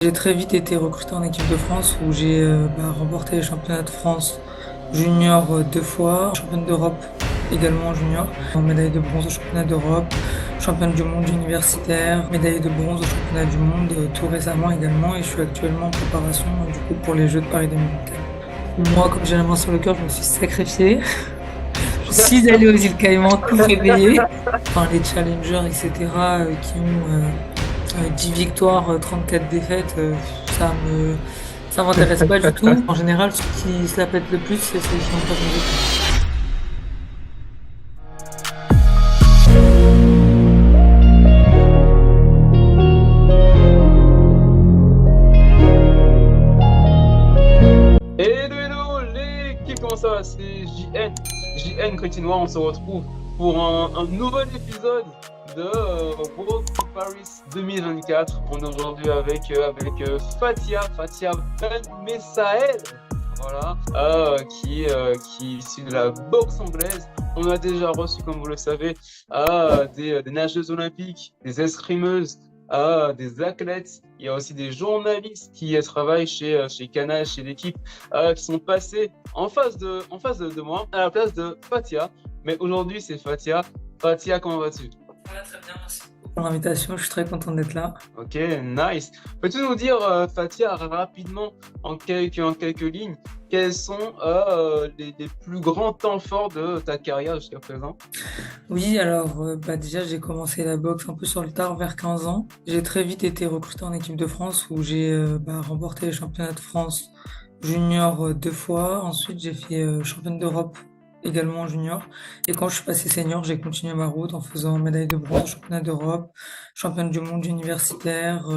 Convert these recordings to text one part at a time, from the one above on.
J'ai très vite été recruté en équipe de France où j'ai remporté les championnats de France junior 2 fois, championne d'Europe également junior, en médaille de bronze au championnat d'Europe, championne du monde universitaire, médaille de bronze au championnat du monde tout récemment également et je suis actuellement en préparation du coup pour les Jeux de Paris 2024. Moi, comme j'ai la main sur le cœur, je me suis sacrifiée. Je suis allée aux îles Caïmans tout réveillée. Enfin, les challengers, etc., qui ont 10 victoires, 34 défaites, ça m'intéresse pas du tout. En général, ceux qui se la pètent le plus, c'est ceux qui n'ont pas de Hello, hello, l'équipe, comment ça va? C'est JN. JN Crétinois, on se retrouve pour un nouvel épisode de Road to Paris 2024. On est aujourd'hui avec Fatia Ben Messaël, voilà, qui est issue de la boxe anglaise. On a déjà reçu, comme vous le savez, des nageuses olympiques, des escrimeuses, des athlètes. Il y a aussi des journalistes qui travaillent chez Canal, chez l'équipe, qui sont passés en face de moi, à la place de Fatia. Mais aujourd'hui, c'est Fatia. Fatia, comment vas-tu? Voilà, très bien, merci pour l'invitation, je suis très content d'être là. Ok, nice. Peux-tu nous dire, Fatia, rapidement, en quelques lignes, quels sont les plus grands temps forts de ta carrière jusqu'à présent? Oui, alors déjà j'ai commencé la boxe un peu sur le tard, vers 15 ans. J'ai très vite été recruté en équipe de France où j'ai remporté les championnats de France junior 2 fois. Ensuite j'ai fait championne d'Europe également en junior. Et quand je suis passé senior, j'ai continué ma route en faisant médaille de bronze au championnat d'Europe, championne du monde universitaire,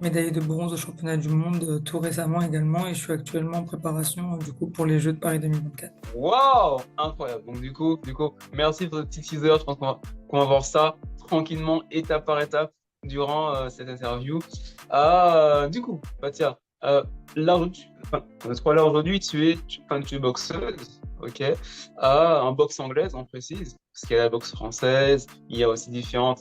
médaille de bronze au championnat du monde tout récemment également. Et je suis actuellement en préparation du coup pour les Jeux de Paris 2024. Waouh, incroyable. Donc du coup, merci pour ce petit teaser. Je pense qu'on va voir ça tranquillement, étape par étape, durant cette interview. Du coup, Fatia, là, je crois là aujourd'hui, tu es boxeuse, ok, en boxe anglaise, on précise, parce qu'il y a la boxe française, il y a aussi différentes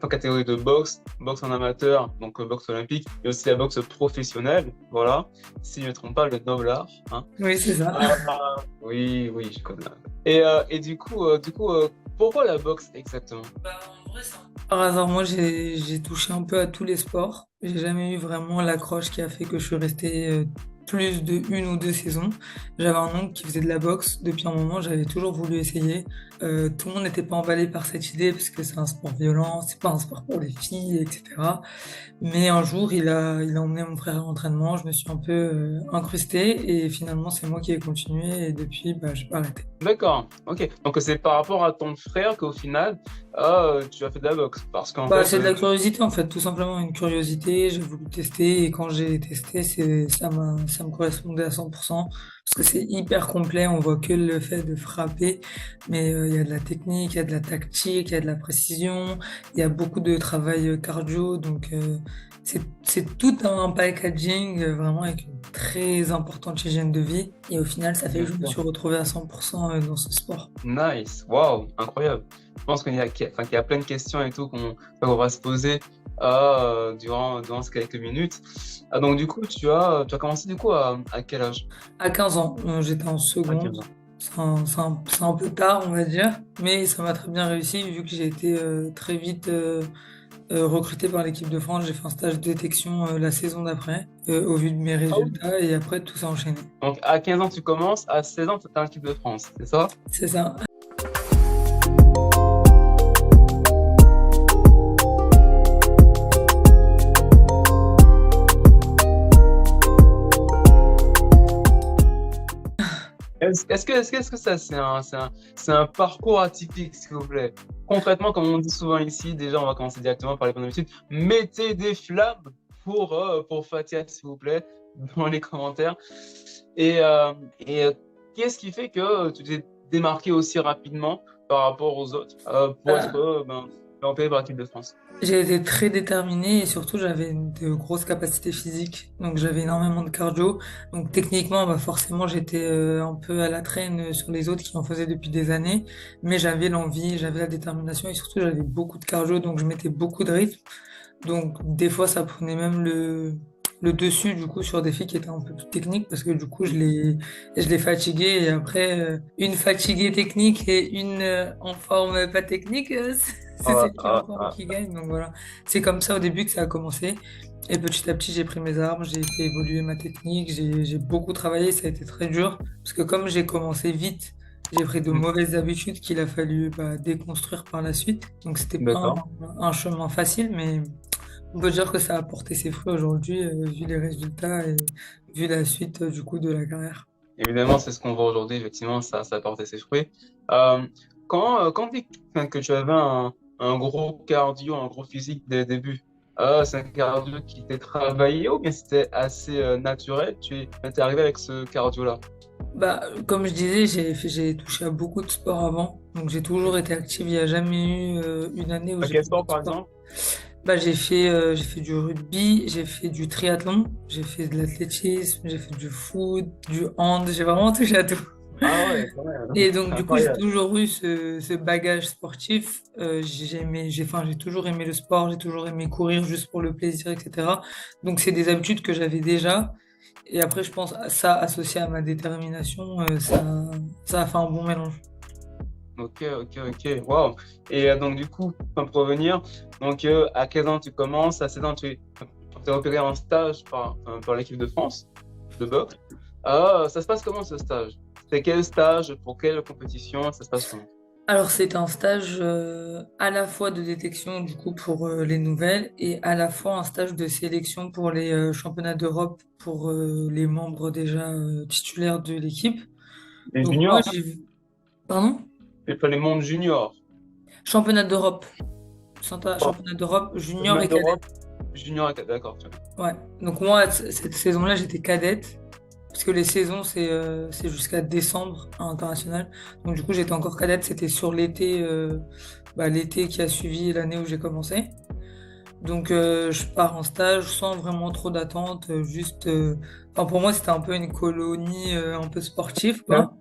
catégories de boxe, boxe en amateur, donc boxe olympique, et aussi la boxe professionnelle, voilà, si je ne me trompe pas, le noble art, hein. Oui, c'est ça. Oui, oui, je connais. Et du coup, pourquoi la boxe exactement? En vrai, c'est un peu par hasard, moi j'ai touché un peu à tous les sports. J'ai jamais eu vraiment l'accroche qui a fait que je suis resté plus de 1 ou 2 saisons. J'avais un oncle qui faisait de la boxe depuis un moment, j'avais toujours voulu essayer. Tout le monde n'était pas emballé par cette idée parce que c'est un sport violent, c'est pas un sport pour les filles, etc. Mais un jour, il a emmené mon frère à l'entraînement, je me suis un peu incrustée et finalement c'est moi qui ai continué et depuis, j'ai pas arrêté. D'accord, ok. Donc c'est par rapport à ton frère qu'au final, tu as fait de la boxe. Parce qu'en Bah, fait, c'est de la curiosité en fait, tout simplement une curiosité. J'ai voulu tester et quand j'ai testé, ça me correspondait à 100% parce que c'est hyper complet. On voit que le fait de frapper, mais il y a de la technique, il y a de la tactique, il y a de la précision, il y a beaucoup de travail cardio. Donc c'est tout un packaging vraiment avec une très importante hygiène de vie. Et au final, ça fait que bien je me sûr. suis retrouvé à 100% dans ce sport. Nice, waouh, incroyable. Je pense qu'il y a plein de questions et tout qu'on va se poser durant ces quelques minutes. Donc du coup, tu as commencé du coup à quel âge? À 15 ans, j'étais en À seconde. 15 ans. C'est un peu tard, on va dire, mais ça m'a très bien réussi vu que j'ai été très vite recruté par l'équipe de France. J'ai fait un stage de détection la saison d'après, au vu de mes Ah oui. résultats, et après tout s'est enchaîné. Donc à 15 ans, tu commences, à 16 ans, tu es en équipe de France, c'est ça? C'est ça. Est-ce que ça, c'est un parcours atypique, s'il vous plaît? Concrètement, comme on dit souvent ici, déjà, on va commencer directement par les bonnes habitudes. Mettez des flammes pour Fatia, s'il vous plaît, dans les commentaires. Et qu'est-ce qui fait que tu t'es démarqué aussi rapidement par rapport aux autres pour Euh, être repéré par l'équipe de France? j'ai été très déterminée et surtout j'avais de grosses capacités physiques, donc j'avais énormément de cardio. Donc techniquement, forcément j'étais un peu à la traîne sur les autres qui en faisaient depuis des années, mais j'avais l'envie, j'avais la détermination et surtout j'avais beaucoup de cardio, donc je mettais beaucoup de rythme. Donc des fois ça prenait même le dessus du coup sur des filles qui étaient un peu plus techniques parce que du coup je les fatiguais et après une fatiguée technique et une en forme pas technique, c'est Ah, celle qui est en ah, forme ah. qui gagne. Donc voilà, c'est comme ça au début que ça a commencé. Et petit à petit, j'ai pris mes armes, j'ai fait évoluer ma technique, j'ai beaucoup travaillé, ça a été très dur parce que comme j'ai commencé vite, j'ai pris de Hmm. mauvaises habitudes qu'il a fallu déconstruire par la suite. Donc c'était pas D'accord. un chemin facile, mais on peut dire que ça a porté ses fruits aujourd'hui, vu les résultats et vu la suite du coup de la carrière. Évidemment, c'est ce qu'on voit aujourd'hui. Effectivement, ça a porté ses fruits. Euh, quand enfin, que tu avais un gros cardio, un gros physique dès le début, c'est un cardio qui t'est travaillé ou bien c'était assez naturel? Tu es arrivé avec ce cardio-là? Bah, comme je disais, j'ai touché à beaucoup de sports avant, donc j'ai toujours été active. Il n'y a jamais eu une année où À j'ai quel pas fait sport, de par sport. exemple? Bah, j'ai fait du rugby, j'ai fait du triathlon, j'ai fait de l'athlétisme, j'ai fait du foot, du hand, j'ai vraiment touché à tout. Ah ouais, quand même. Et donc, du coup, j'ai Incroyable. toujours eu ce bagage sportif. Enfin, j'ai toujours aimé le sport, j'ai toujours aimé courir juste pour le plaisir, etc. Donc, c'est des habitudes que j'avais déjà. Et après, je pense à ça associé à ma détermination, ça a fait un bon mélange. Ok, ok, ok. Wow. Et donc, du coup, pour revenir, donc, à 15 ans, tu commences, à 16 ans, tu es repéré en stage par l'équipe de France de boxe. Ah, ça se passe comment ce stage? C'est quel stage? Pour quelle compétition? Ça se passe comment? Alors, c'est un stage à la fois de détection du coup pour les nouvelles et à la fois un stage de sélection pour les championnats d'Europe pour les membres déjà titulaires de l'équipe. Les Donc moi, juniors? Pardon? C'est pas les mondes juniors. Championnat d'Europe. Oh, Championnat d'Europe junior championnat et cadet. d'Europe, junior, d'accord. Tu vois. Ouais. Donc moi, cette saison-là, j'étais cadette. Parce que les saisons, c'est jusqu'à décembre à international. Donc du coup, j'étais encore cadette. C'était sur l'été l'été qui a suivi l'année où j'ai commencé. Donc je pars en stage sans vraiment trop d'attente. Enfin, pour moi, c'était un peu une colonie un peu sportive, quoi.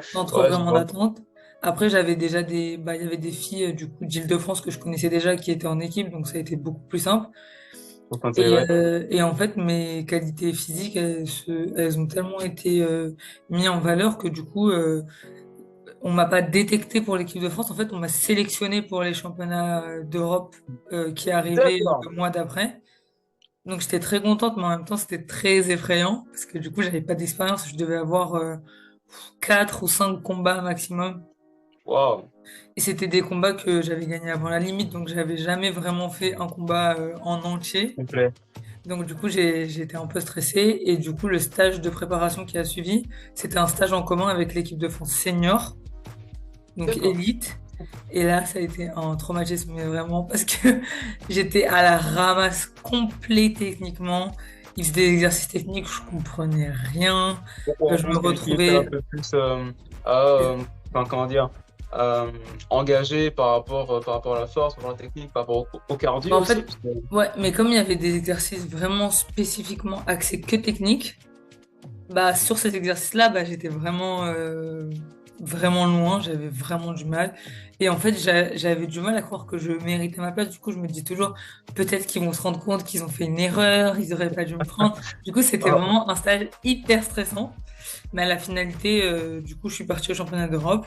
Sans trop Ouais, je vraiment vois. d'attente. Après, j'avais déjà il y avait des filles du coup d'Île-de-France que je connaissais déjà qui étaient en équipe, donc ça a été beaucoup plus simple. Faut s'intégrer. Et en fait, mes qualités physiques, elles ont tellement été mises en valeur que du coup, on m'a pas détecté pour l'équipe de France. En fait, on m'a sélectionné pour les championnats d'Europe qui arrivaient D'accord. le mois d'après. Donc j'étais très contente, mais en même temps, c'était très effrayant parce que du coup, j'avais pas d'expérience. Je devais avoir 4 ou 5 combats maximum. Wow. Et c'était des combats que j'avais gagnés avant la limite, donc j'avais jamais vraiment fait un combat en entier. Complet. Donc du coup, j'ai été un peu stressée. Et du coup, le stage de préparation qui a suivi, c'était un stage en commun avec l'équipe de France senior, donc D'accord. élite. Et là, ça a été un traumatisme, mais vraiment, parce que j'étais à la ramasse complet techniquement. Ils faisaient des exercices techniques, je comprenais rien. Je me Est-ce qu'il était un retrouvais. peu plus, enfin, comment dire, euh, engagé par rapport à la force, par rapport à la technique, par rapport au Bah, cardio en aussi? fait, ouais, mais comme il y avait des exercices vraiment spécifiquement axés que technique, bah, sur cet exercice-là, bah, j'étais vraiment loin, j'avais vraiment du mal. Et en fait, j'avais du mal à croire que je méritais ma place. Du coup, je me dis toujours, peut-être qu'ils vont se rendre compte qu'ils ont fait une erreur, ils auraient pas dû me prendre. Du coup, c'était Ah, vraiment un stage hyper stressant. Mais à la finalité, du coup, je suis partie au championnat d'Europe.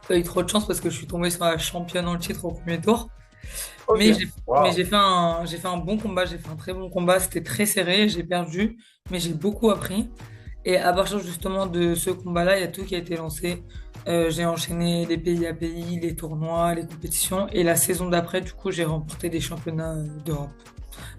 Pas eu trop de chance parce que je suis tombée sur la championne en titre au premier tour. ok. Mais Wow. j'ai fait un bon combat, j'ai fait un très bon combat. C'était très serré, j'ai perdu, mais j'ai beaucoup appris. Et à partir justement de ce combat-là, il y a tout qui a été lancé. J'ai enchaîné les pays à pays, les tournois, les compétitions. Et la saison d'après, du coup, j'ai remporté des championnats d'Europe.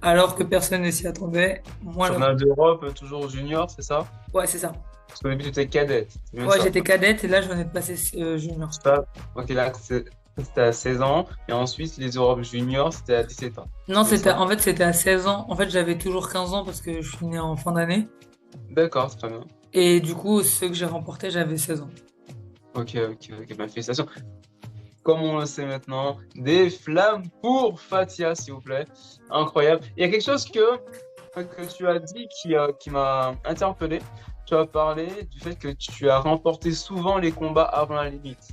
Alors que personne ne s'y attendait. Moi, Championnat d'Europe, toujours junior, c'est ça? ouais, c'est ça. Parce qu'au début, tu étais cadette, c'est bien Ouais, ça. j'étais cadette et là, je venais de passer junior. C'est ça. Ok, là, c'était à 16 ans. Et ensuite, les Europes juniors, c'était à 17 ans. Non, C'est bien ça? en fait, c'était à 16 ans. En fait, j'avais toujours 15 ans parce que je suis né en fin d'année. D'accord, c'est très bien. Et du coup, ceux que j'ai remportés, j'avais 16 ans. Ok, ok, ok. Bah, félicitations. Comme on le sait maintenant, des flammes pour Fatia, s'il vous plaît. Incroyable. Il y a quelque chose que tu as dit qui m'a interpellé. Tu as parlé du fait que tu as remporté souvent les combats avant la limite.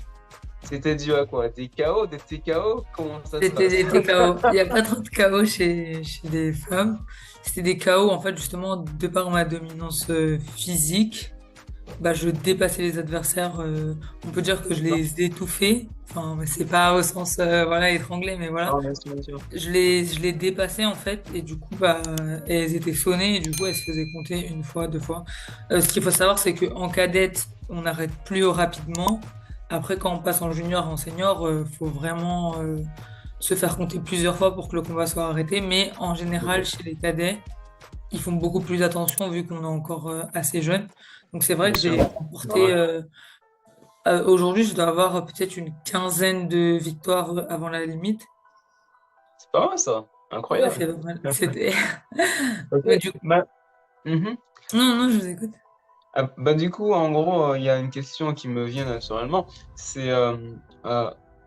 C'était dû à quoi? Des KO, des TKO? Comment ça se C'était passe? des TKO. Il n'y a pas trop de KO chez les femmes. C'était des KO, en fait, justement, de par ma dominance physique, bah, je dépassais les adversaires. On peut dire que je les étouffais. Enfin, mais c'est pas au sens, voilà, étranglé, mais voilà. Non, bien sûr, bien sûr. Je les dépassais, en fait, et du coup, bah, elles étaient sonnées, et du coup, elles se faisaient compter une fois, deux fois. Ce qu'il faut savoir, c'est qu'en cadette, on n'arrête plus rapidement. Après, quand on passe en junior, en senior, faut vraiment se faire compter plusieurs fois pour que le combat soit arrêté. Mais en général, Ok. chez les cadets, ils font beaucoup plus attention vu qu'on est encore assez jeune. Donc c'est vrai Bien que sûr. j'ai remporté, Ouais. aujourd'hui, je dois avoir peut-être une quinzaine de victoires avant la limite. C'est pas mal ça. Ouais, Incroyable. c'est pas mal. C'était. Ok. Mais du coup, Bah, mhm. non, non, je vous écoute. Ah, bah, du coup, en gros, il y a une question qui me vient naturellement. C'est euh,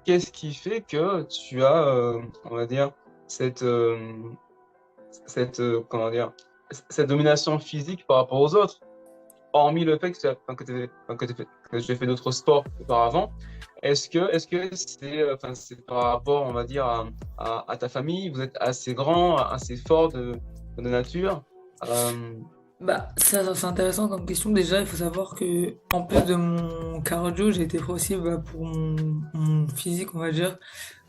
qu'est-ce qui fait que tu as, on va dire, cette, comment dire, cette domination physique par rapport aux autres, hormis le fait que tu as, enfin, que tu as fait d'autres sports auparavant. Est-ce que c'est, enfin, c'est par rapport, on va dire, à ta famille? Vous êtes assez grand, assez fort de nature? Euh, Bah, ça, c'est intéressant comme question. Déjà, il faut savoir que en plus de mon cardio, j'ai été fait aussi bah, pour mon physique, on va dire,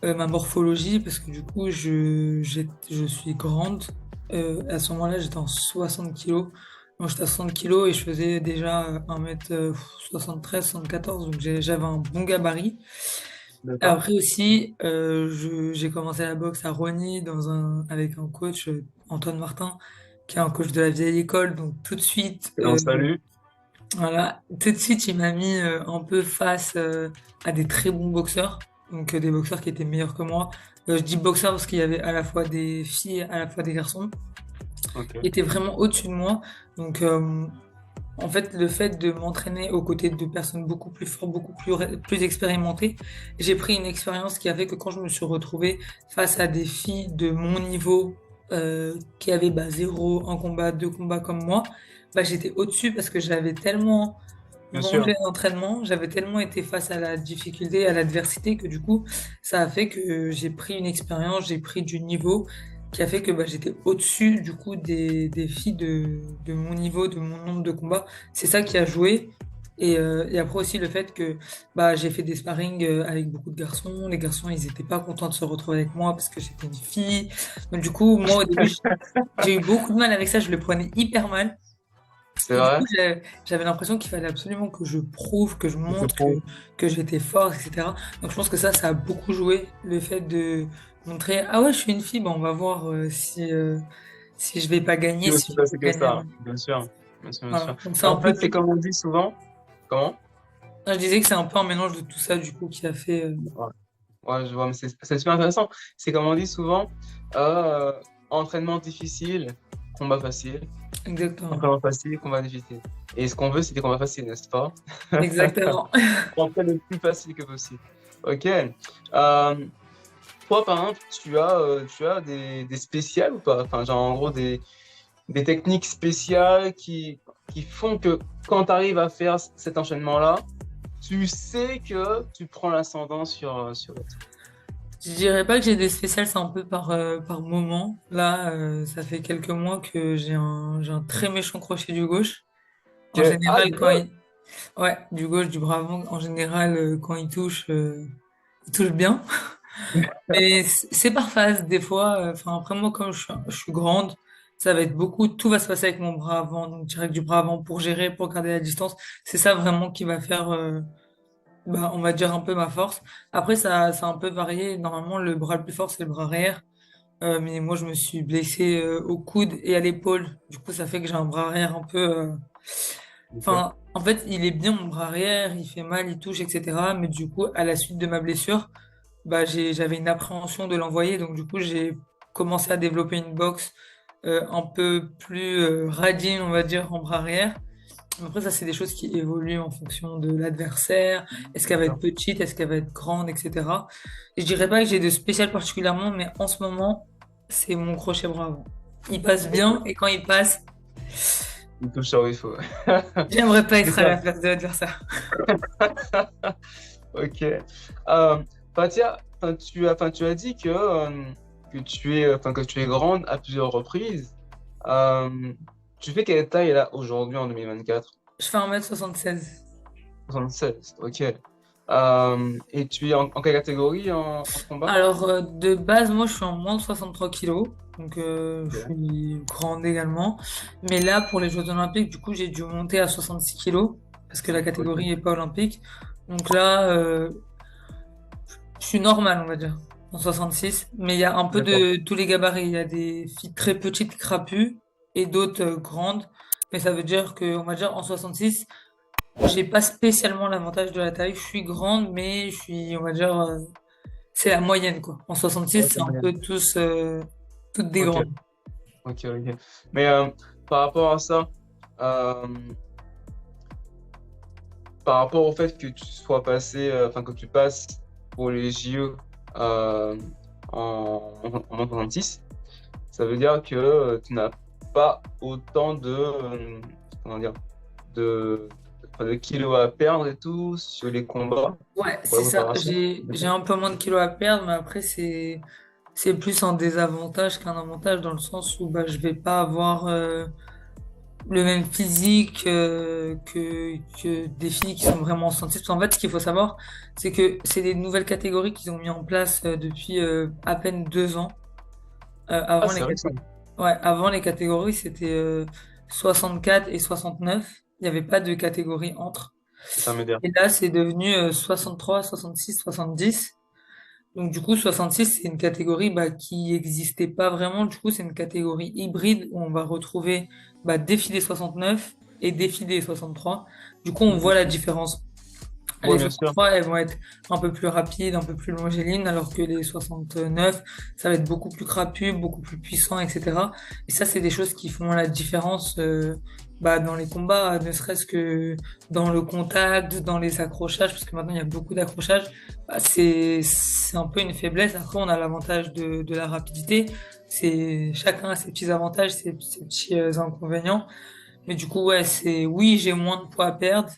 ma morphologie, parce que du coup, je suis grande. À ce moment-là, j'étais en 60 kilos. Donc, j'étais à 60 kilos et je faisais déjà 1 m 73, 74, donc j'avais un bon gabarit. d'accord. Après aussi, j'ai commencé la boxe à Rony avec un coach, Antoine Martin, qui est un coach de la vieille école. Donc tout de suite, Et on salue. voilà, tout de suite, il m'a mis un peu face à des très bons boxeurs, donc des boxeurs qui étaient meilleurs que moi. Je dis boxeurs parce qu'il y avait à la fois des filles, à la fois des garçons, Ok. qui étaient vraiment au-dessus de moi. Donc en fait, le fait de m'entraîner aux côtés de personnes beaucoup plus fortes, beaucoup plus expérimentées, j'ai pris une expérience qui a fait que quand je me suis retrouvée face à des filles de mon niveau, qui avaient bah, zéro, un combat, deux combats comme moi, bah, j'étais au-dessus parce que j'avais tellement Bien mangé sûr. l'entraînement, j'avais tellement été face à la difficulté, à l'adversité, que du coup, ça a fait que j'ai pris une expérience, j'ai pris du niveau qui a fait que bah, j'étais au-dessus du coup des filles de mon niveau, de mon nombre de combats. C'est ça qui a joué. Et après aussi le fait que bah, j'ai fait des sparring avec beaucoup de garçons. Les garçons, ils n'étaient pas contents de se retrouver avec moi parce que j'étais une fille. Donc du coup, moi au début, j'ai eu beaucoup de mal avec ça. Je le prenais hyper mal. C'est Et du coup, vrai. j'avais l'impression qu'il fallait absolument que je prouve, que je Je montre trouve. que j'étais fort, etc. Donc je pense que ça a beaucoup joué, le fait de montrer, ah ouais, je suis une fille, bah, on va voir si je vais pas gagner, C'est si aussi je passé vais que gagner. ça. Bien sûr. Bien sûr, bien sûr. Voilà. Donc c'est un En peu fait, c'est tout. comme on dit souvent. Comment? Je disais que c'est un peu un mélange de tout ça, du coup, qui a fait. Ouais, ouais, je vois, mais c'est super intéressant. C'est comme on dit souvent, euh, entraînement difficile, combat facile. Exactement. Entraînement facile, combat difficile. Et ce qu'on veut, c'est des combats faciles, n'est-ce pas? Exactement. On fait le plus facile que possible. Ok. Toi, par exemple, tu as des spéciales ou pas? Enfin, genre, en gros, des techniques spéciales qui font que quand tu arrives à faire cet enchaînement-là, tu sais que tu prends l'ascendant sur l'autre. Je dirais pas que j'ai des spéciales, c'est un peu par moment. Là, ça fait quelques mois que j'ai un très méchant crochet du gauche. En Ah, général, du coup, ouais, du gauche, du bras avant, en général, quand il touche bien. Mais c'est par phase, des fois. Enfin, après, moi, comme je suis grande, ça va être beaucoup, tout va se passer avec mon bras avant, donc direct du bras avant pour gérer, pour garder la distance. C'est ça vraiment qui va faire, bah, on va dire un peu ma force. Après, ça a un peu varié. Normalement, le bras le plus fort, c'est le bras arrière. Mais moi, je me suis blessé au coude et à l'épaule. Du coup, ça fait que j'ai un bras arrière un peu. ok. Enfin, en fait, il est bien mon bras arrière, il fait mal, il touche, etc. Mais du coup, à la suite de ma blessure, bah, j'avais une appréhension de l'envoyer. Donc, du coup, j'ai commencé à développer une boxe un peu plus radine, on va dire, en bras arrière. Après, ça, c'est des choses qui évoluent en fonction de l'adversaire. Est-ce qu'elle va être D'accord. petite? Est-ce qu'elle va être grande, etc. Et je dirais pas que j'ai de spécial particulièrement, mais en ce moment, c'est mon crochet bras avant. Il passe bien et quand il passe, Il touche là où il faut. j'aimerais pas C'est être à ça. la place de l'adversaire. Ok. Fatia, tu as dit que tu es grande à plusieurs reprises. Euh, Tu fais quelle taille là aujourd'hui en 2024? Je fais 1m76. 76, ok. Et tu es en quelle catégorie en combat? Alors, de base, moi, je suis en moins de 63 kilos. Donc, je Ok, suis grande également. Mais là, pour les Jeux Olympiques, du coup, j'ai dû monter à 66 kilos parce que la catégorie ok, n'est pas olympique. Donc là, je suis normale, on va dire, en 66. Mais il y a un peu d'accord. de tous les gabarits. Il y a des filles très petites, crapues, et d'autres grandes. Mais ça veut dire que, on va dire, en 66, j'ai pas spécialement l'avantage de la taille. Je suis grande, mais je suis, on va dire, c'est la moyenne, quoi. En 66, Ouais, c'est c'est un moyen. peu tous, toutes des Ok, grandes. ok. Mais par rapport à ça, euh, par rapport au fait que tu sois passé, que tu passes pour les JO euh, en moins 36, ça veut dire que tu n'as pas autant comment dire, de, de kilos à perdre et tout sur les combats Ouais, pour c'est la ça. préparation. J'ai un peu moins de kilos à perdre, mais après, c'est plus un désavantage qu'un avantage dans le sens où bah, je vais pas avoir le même physique que des filles qui sont vraiment sensibles. Parce qu'en fait, ce qu'il faut savoir, c'est que c'est des nouvelles catégories qu'ils ont mis en place depuis à peine 2 ans. Ah, Avant c'est les vrai ça. catégories, ouais, avant les catégories, c'était 64 et 69. Il n'y avait pas de catégorie entre. Intermédiaire. Et là, c'est devenu 63, 66, 70. Donc, du coup, 66, c'est une catégorie bah, qui n'existait pas vraiment. Du coup, c'est une catégorie hybride où on va retrouver bah, défilé 69 et défilé 63. Du coup, on voit Mhm. la différence. Oui, Les bien sûr. 63, elles vont être un peu plus rapides, un peu plus longélines, alors que les 69, ça va être beaucoup plus crapu, beaucoup plus puissant, etc. Et ça, c'est des choses qui font la différence bah, dans les combats, ne serait-ce que dans le contact, dans les accrochages, parce que maintenant, il y a beaucoup d'accrochages. Bah, c'est un peu une faiblesse. Après, on a l'avantage de la rapidité. Chacun a ses petits avantages, ses petits inconvénients. Mais du coup, ouais, oui, j'ai moins de poids à perdre.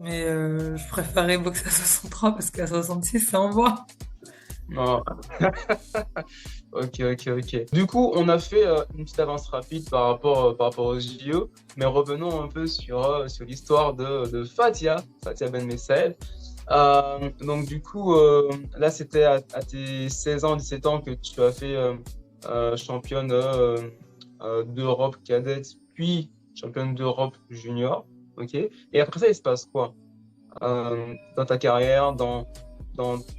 Mais je préférais boxer à 63 parce qu'à 66, ça envoie. Non. Ok. Du coup, on a fait une petite avance rapide par rapport aux JO, mais revenons un peu sur l'histoire de Fatia Ben Messaed. Donc, du coup, là, c'était à tes 16 ans, 17 ans que tu as fait championne d'Europe cadette, puis championne d'Europe junior. Ok. Et après ça, il se passe quoi dans ta carrière, dans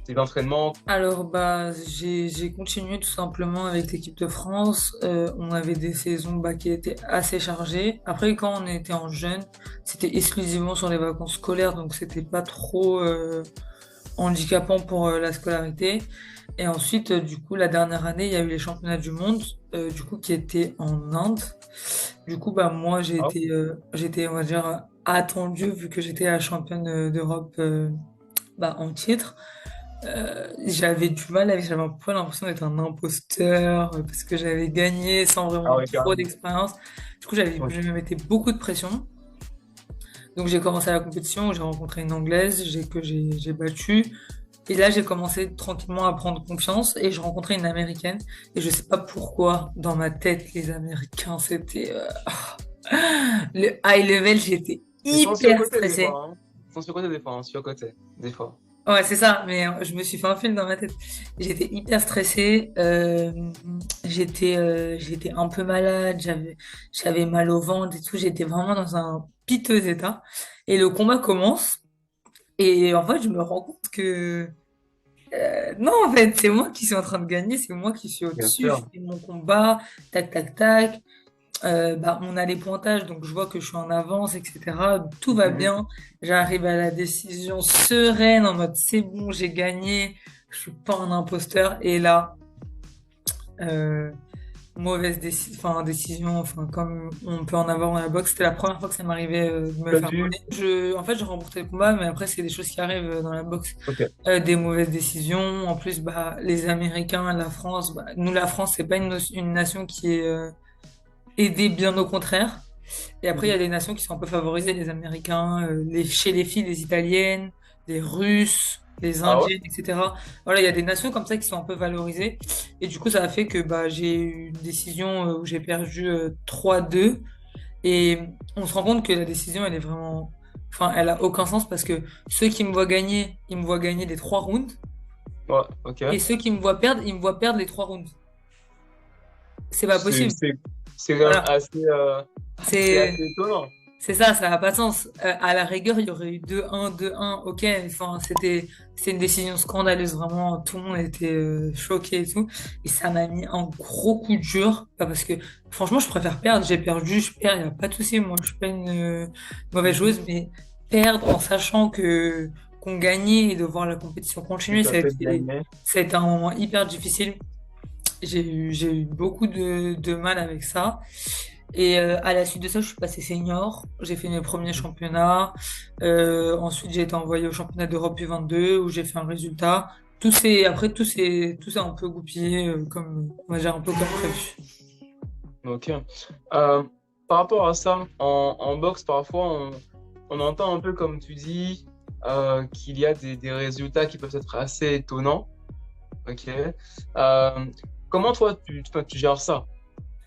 tes entraînements? Alors, bah, j'ai continué tout simplement avec l'équipe de France. On avait des saisons bah, qui étaient assez chargées. Après, quand on était en jeune, c'était exclusivement sur les vacances scolaires, donc c'était pas trop handicapant pour la scolarité. Et ensuite, du coup, la dernière année, il y a eu les championnats du monde, du coup, qui étaient en Inde. Du coup, bah, moi, Ah, j'étais, on va dire, attendue vu que j'étais la championne d'Europe bah, en titre. J'avais du mal avec, j'avais un peu l'impression d'être un imposteur parce que j'avais gagné sans ah vraiment ouais, trop carrément. d'expérience. Du coup, Ok. je me mettais beaucoup de pression. Donc, j'ai commencé la compétition où j'ai rencontré une Anglaise j'ai battue. Et là, j'ai commencé tranquillement à prendre confiance et je rencontrais une Américaine. Et je sais pas pourquoi, dans ma tête, les Américains, c'était le high level, j'étais Ils sont hyper surcotés des stressée. fois, hein. Ils sont surcotés des fois, hein, surcotés, des fois. Ouais, c'est ça, mais je me suis fait un film dans ma tête. J'étais hyper stressée, j'étais un peu malade, j'avais mal au ventre et tout, j'étais vraiment dans un piteux état. Et le combat commence, et en fait, je me rends compte que non, en fait, c'est moi qui suis en train de gagner, c'est moi qui suis Bien au-dessus, je sûr. fais mon combat, tac, tac, tac. Bah, on a les pointages, donc je vois que je suis en avance, etc. Tout va Mhm. bien. J'arrive à la décision sereine, en mode c'est bon, j'ai gagné, je suis pas un imposteur. Et là, euh, décision, enfin, comme on peut en avoir dans la boxe, c'était la première fois que ça m'arrivait de me T'as faire dû. voler. En fait, j'ai remporté le combat, mais après, c'est des choses qui arrivent dans la boxe. Ok. Des mauvaises décisions. En plus, bah, les Américains, la France, bah, nous, la France, c'est pas une nation qui est aidée, bien au contraire. Et après, il y a Mhm. des nations qui sont un peu favorisées, les Américains, chez les filles, les Italiennes, les Russes. les Ah ouais? Indiennes, etc. Voilà, il y a des nations comme ça qui sont un peu valorisées. Et du coup, ça a fait que bah, j'ai eu une décision où j'ai perdu 3-2. Et on se rend compte que la décision, elle est vraiment... Enfin, elle a aucun sens parce que ceux qui me voient gagner, ils me voient gagner les 3 rounds. Ouais, ok. Et ceux qui me voient perdre, ils me voient perdre les 3 rounds. C'est pas C'est possible. c'est- c'est quand même Voilà. c'est C'est assez étonnant. c'est ça, ça n'a pas de sens. À la rigueur, il y aurait eu 2-1, 2-1, ok. Enfin, c'était une décision scandaleuse, vraiment. Tout le monde était choqué et tout. Et ça m'a mis un gros coup de dur. Parce que, franchement, je préfère perdre. J'ai perdu, je perds, il n'y a pas de souci. Moi, je suis pas une mauvaise joueuse, Mhm. mais perdre en sachant que qu'on gagnait et de voir la compétition Que continuer, tu as fait gagner. ça a été un moment hyper difficile. J'ai eu beaucoup de mal avec ça. Et à la suite de ça, je suis passée senior. J'ai fait mes premiers championnats. Ensuite, j'ai été envoyée au championnat d'Europe U22 où j'ai fait un résultat. Après, tout s'est un peu goupillé, comme, on va dire, un peu comme prévu. Ok. Par rapport à ça, en boxe, parfois, on entend un peu, comme tu dis, qu'il y a des résultats qui peuvent être assez étonnants. Ok. Comment toi, enfin, tu gères ça?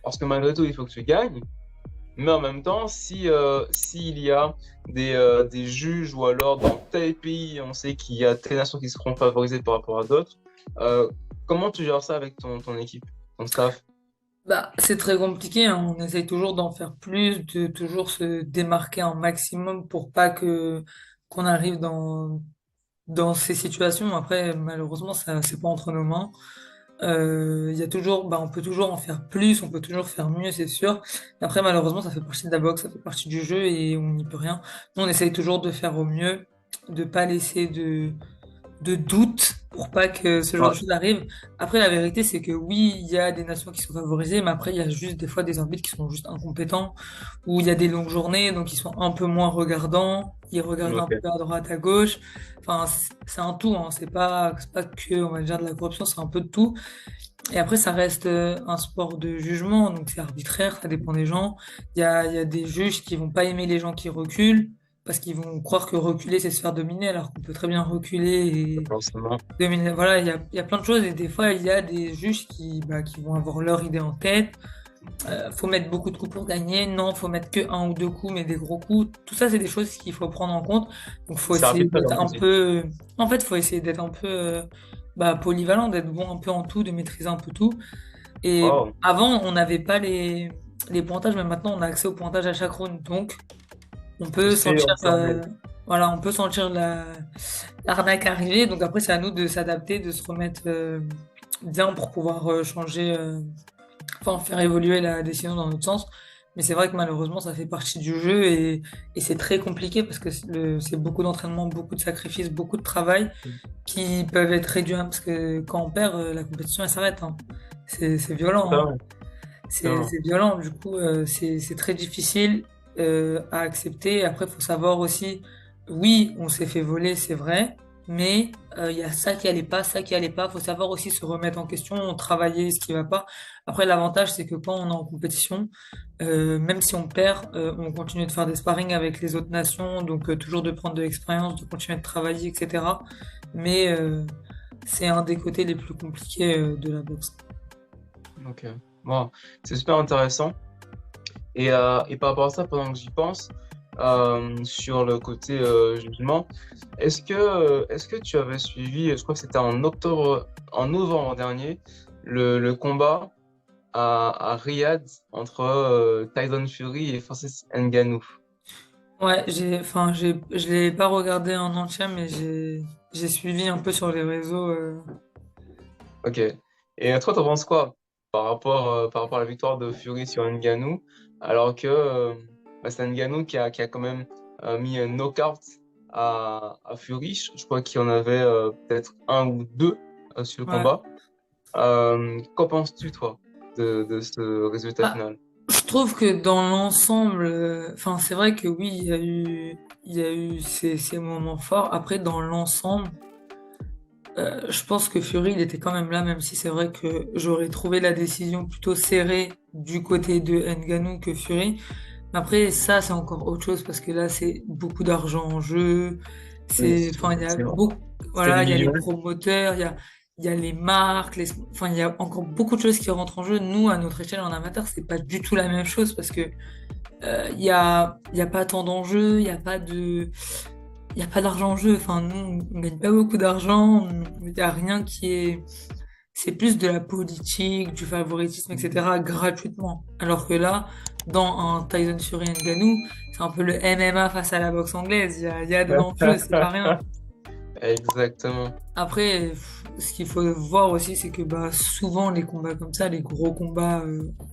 Parce que malgré tout, il faut que tu gagnes. Mais en même temps, s'il y a des juges ou alors dans tel pays, on sait qu'il y a telle nation qui seront favorisées par rapport à d'autres, euh, comment tu gères ça avec ton équipe, ton staff? Bah, c'est très compliqué, hein. On essaye toujours d'en faire plus, de toujours se démarquer un maximum pour pas que qu'on arrive dans ces situations. Après, malheureusement, ça, c'est pas entre nos mains. Il y a toujours, bah, on peut toujours en faire plus, on peut toujours faire mieux, c'est sûr. Après, malheureusement, ça fait partie de la boxe, ça fait partie du jeu et on n'y peut rien. Nous, on essaye toujours de faire au mieux, de pas laisser de doute pour pas que ce genre de Ouais, choses arrive. Après, la vérité, c'est que oui, il y a des nations qui sont favorisées, mais après, il y a juste des fois des arbitres qui sont juste incompétents, où il y a des longues journées, donc ils sont un peu moins regardants, ils regardent un ok. peu à droite, à gauche. Enfin, c'est un tout, hein. C'est pas que, on va dire, de la corruption, c'est un peu de tout. Et après, ça reste un sport de jugement, donc c'est arbitraire, ça dépend des gens. Il y a des juges qui vont pas aimer les gens qui reculent, parce qu'ils vont croire que reculer, c'est se faire dominer, alors qu'on peut très bien reculer et Forcément. dominer. Voilà, il y a plein de choses, et des fois, il y a des juges qui vont avoir leur idée en tête. Faut mettre beaucoup de coups pour gagner. Non, faut mettre que un ou deux coups, mais des gros coups. Tout ça, c'est des choses qu'il faut prendre en compte. Donc, faut C'est essayer arbitraire, d'être comme un tu dis. peu. En fait, faut essayer d'être un peu polyvalent, d'être bon un peu en tout, de maîtriser un peu tout. Et Oh, avant, on n'avait pas les pointages, mais maintenant, on a accès aux pointages à chaque round. Donc, on tu peut sais sentir, où ça en est. voilà, on peut sentir l'arnaque arriver. Donc après, c'est à nous de s'adapter, de se remettre bien pour pouvoir changer. Enfin, faire évoluer la décision dans notre sens. Mais c'est vrai que malheureusement, ça fait partie du jeu et c'est très compliqué parce que c'est beaucoup d'entraînement, beaucoup de sacrifices, beaucoup de travail qui peuvent être réduits, hein, parce que quand on perd, la compétition, elle s'arrête, hein. C'est C'est violent, hein. vrai, c'est C'est vrai. c'est violent. Du coup, c'est très difficile à accepter. Après, il faut savoir aussi, oui, on s'est fait voler, c'est vrai, mais il y a ça qui allait pas, ça qui allait pas. Il faut savoir aussi se remettre en question, travailler ce qui va pas. Après, l'avantage, c'est que quand on est en compétition, même si on perd, on continue de faire des sparring avec les autres nations, donc toujours de prendre de l'expérience, de continuer de travailler, etc. Mais c'est un des côtés les plus compliqués de la boxe. Ok. Bon, c'est super intéressant. Et par rapport à ça, pendant que j'y pense, sur le côté jugement, est-ce que tu avais suivi, je crois que c'était en novembre dernier, le combat à Riyad entre Tyson Fury et Francis Ngannou? Ouais, je l'ai pas regardé en entier, mais j'ai suivi un peu sur les réseaux. Ok. Et toi, t'en penses quoi par rapport à la victoire de Fury sur Ngannou, alors que c'est Ngannou qui a quand même mis un knockout à Fury. Je crois qu'il y en avait peut-être un ou deux sur le Ouais. combat. Qu'en penses-tu, toi, de ce résultat Ah, final? je trouve que dans l'ensemble, enfin, c'est vrai que oui, il y a eu ces moments forts. Après, dans l'ensemble, je pense que Fury, il était quand même là, même si c'est vrai que j'aurais trouvé la décision plutôt serrée du côté de Ngannou que Fury. Après, ça, c'est encore autre chose parce que là, c'est beaucoup d'argent en jeu. Oui, Enfin, il y a effectivement. beaucoup, C'est voilà, il y a les visuel. promoteurs, il y a les marques, enfin, il y a encore beaucoup de choses qui rentrent en jeu. Nous, à notre échelle en amateur, c'est pas du tout la même chose parce que il y a pas tant d'enjeux, il y a pas d'argent en jeu. Enfin, nous, on gagne pas beaucoup d'argent, il y a rien qui est, c'est plus de la politique, du favoritisme, etc., gratuitement. Alors que là, dans un Tyson Fury Ngannou, c'est un peu le MMA face à la boxe anglaise. Il y a de l'enjeu, c'est pas rien. Exactement. Après, ce qu'il faut voir aussi, c'est que bah, souvent les combats comme ça, les gros combats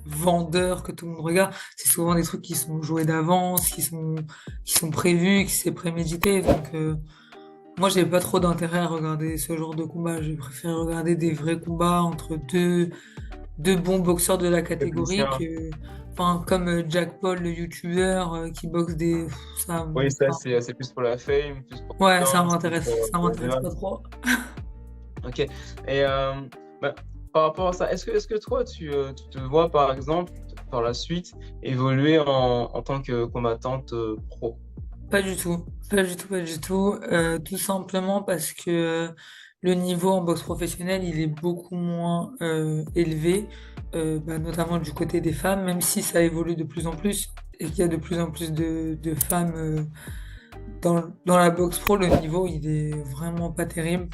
vendeurs que tout le monde regarde, c'est souvent des trucs qui sont joués d'avance, qui sont prévus, qui c'est prémédité. Donc, moi, j'ai pas trop d'intérêt à regarder ce genre de combat. Je préfère regarder des vrais combats entre deux bons boxeurs de la catégorie Technicien. que, enfin, comme Jack Paul, le youtubeur, qui boxe des, ça, Oui, ça, enfin, c'est plus pour la fame, plus pour ouais, l'audience, plus ça pour m'intéresse l'image. pas trop. Ok. Et bah, par rapport à ça, est-ce que toi, tu te vois, par exemple, par la suite, évoluer en tant que combattante pro? Pas du tout, pas du tout, pas du tout. Tout simplement parce que le niveau en boxe professionnelle, il est beaucoup moins élevé, bah, notamment du côté des femmes, même si ça évolue de plus en plus et qu'il y a de plus en plus de femmes dans la boxe pro, le niveau, il est vraiment pas terrible.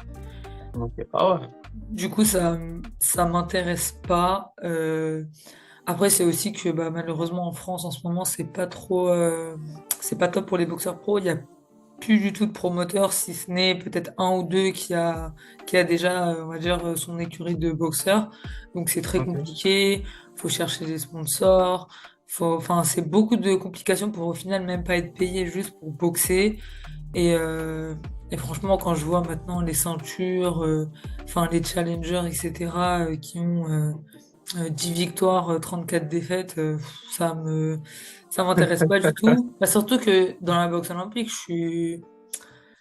Ok. Ah ouais. Du coup, ça m'intéresse pas. Après, c'est aussi que bah, malheureusement en France en ce moment, c'est pas top pour les boxeurs pros. Il y a plus du tout de promoteurs, si ce n'est peut-être un ou deux qui a déjà, on va dire, son écurie de boxeurs. Donc c'est très Ok. compliqué. Faut chercher des sponsors. Enfin, c'est beaucoup de complications pour au final même pas être payé juste pour boxer. Et, euh, et franchement, quand je vois maintenant les ceintures, enfin les challengers, etc., qui ont 10 victoires, 34 défaites, ça m'intéresse pas du tout. Bah, surtout que dans la boxe olympique, je suis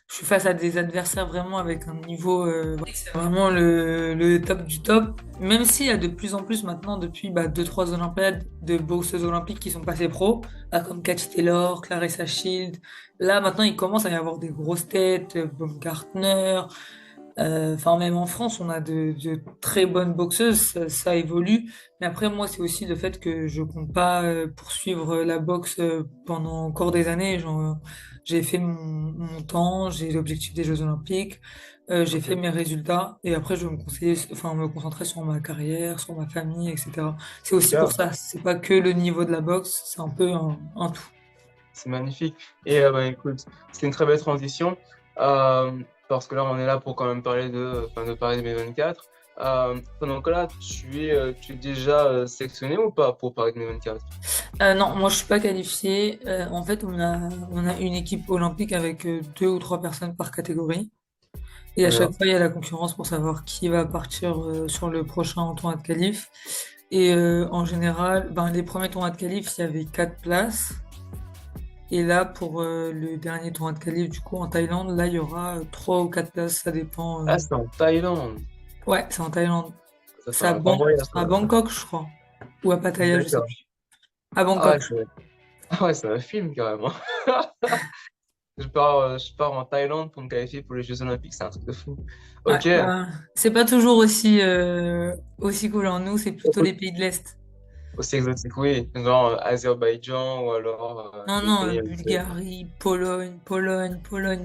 face à des adversaires vraiment avec un niveau, c'est vraiment le top du top. Même s'il y a de plus en plus maintenant, depuis bah, 2-3 Olympiades, de boxeuses olympiques qui sont passées pro, bah, comme Cathy Taylor, Clarissa Shield. Là, maintenant, il commence à y avoir des grosses têtes, Baumgartner. Enfin, même en France, on a de très bonnes boxeuses, ça évolue. Mais après, moi, c'est aussi le fait que je compte pas poursuivre la boxe pendant encore des années. Genre, j'ai fait mon temps, j'ai l'objectif des Jeux Olympiques, j'ai fait Ok. mes résultats, et après, je vais enfin, me concentrer sur ma carrière, sur ma famille, etc. C'est aussi pour Super. ça. C'est pas que le niveau de la boxe, c'est un peu un tout. C'est magnifique. Et bah, écoute, c'est une très belle transition parce que là, on est là pour quand même parler de Paris 2024. Donc là, tu es déjà sélectionné ou pas pour Paris 2024? Non, moi je suis pas qualifiée. En fait, on a une équipe olympique avec deux ou trois personnes par catégorie. Et à chaque D'accord. fois, il y a la concurrence pour savoir qui va partir sur le prochain tournoi de qualif. Et en général, ben, les premiers tournois de qualif, il y avait quatre places. Et là, pour le dernier tournoi de qualif, du coup, en Thaïlande, là, il y aura trois ou quatre places, ça dépend. Ah, c'est en Thaïlande. Ouais, c'est en Thaïlande. Ça fait un grand voyage, C'est à ça. Bangkok, je crois. Ou à Pattaya, je sais D'accord. plus. À Ah ouais, Bangkok. ah ouais, c'est un film carrément. Je pars en Thaïlande pour me qualifier pour les Jeux Olympiques, c'est un truc de fou. Ouais, Ok. bah, c'est pas toujours aussi cool en nous, c'est plutôt les pays de l'Est. Aussi exotique, oui. Genre Azerbaïdjan ou alors Non, d'autres non, pays avec Bulgarie, Pologne,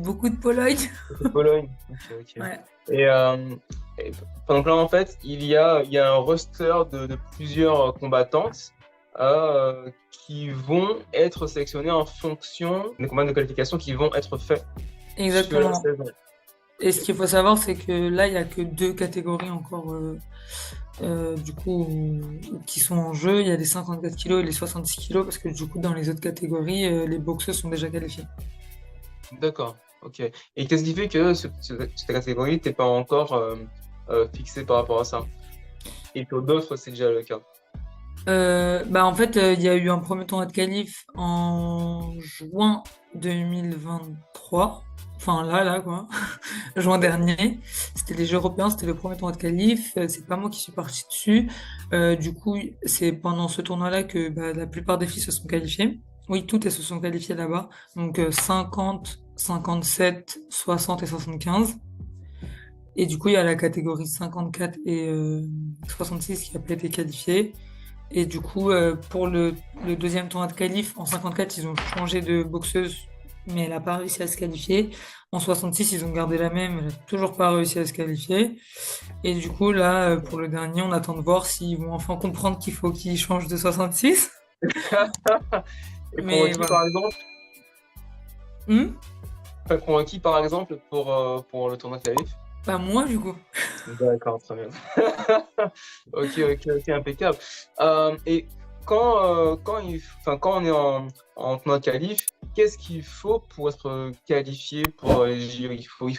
beaucoup de Pologne. Pologne. Ok, ok. Ouais, Et, et donc là, en fait, il y a un roster de plusieurs combattantes qui vont être sélectionnées en fonction des combats de qualification qui vont être faits sur la exactement. saison. Et ce qu'il faut savoir, c'est que là, il y a que deux catégories encore, du coup, qui sont en jeu. Il y a les 54 kilos et les 66 kilos, parce que du coup, dans les autres catégories, les boxeurs sont déjà qualifiés. D'accord, ok. Et qu'est-ce qui fait que cette catégorie, t'es pas encore fixé par rapport à ça? Et pour d'autres, c'est déjà le cas. Bah en fait, il y a eu un premier tournoi de qualif en juin 2023. Enfin là quoi, juin dernier. C'était les Jeux européens, c'était le premier tournoi de qualif. C'est pas moi qui suis partie dessus. Du coup, c'est pendant ce tournoi-là que bah, la plupart des filles se sont qualifiées. Oui, toutes elles se sont qualifiées là-bas. Donc 50, 57, 60 et 75. Et du coup, il y a la catégorie 54 et 66 qui n'a pas été qualifiée. Et du coup, pour le deuxième tournoi de qualif, en 54, ils ont changé de boxeuse, mais elle n'a pas réussi à se qualifier. En 66, ils ont gardé la même, elle n'a toujours pas réussi à se qualifier. Et du coup, là, pour le dernier, on attend de voir s'ils vont enfin comprendre qu'il faut qu'ils changent de 66. Et pour Mais qui, voilà. par exemple? Hmm. Pour qui, par exemple, pour le tournoi de qualif? Bah moi, du coup. D'accord, très bien. Ok, ok, ok, impeccable. Et quand on est en tournoi de qualif, qu'est-ce qu'il faut pour être qualifié pour les JO?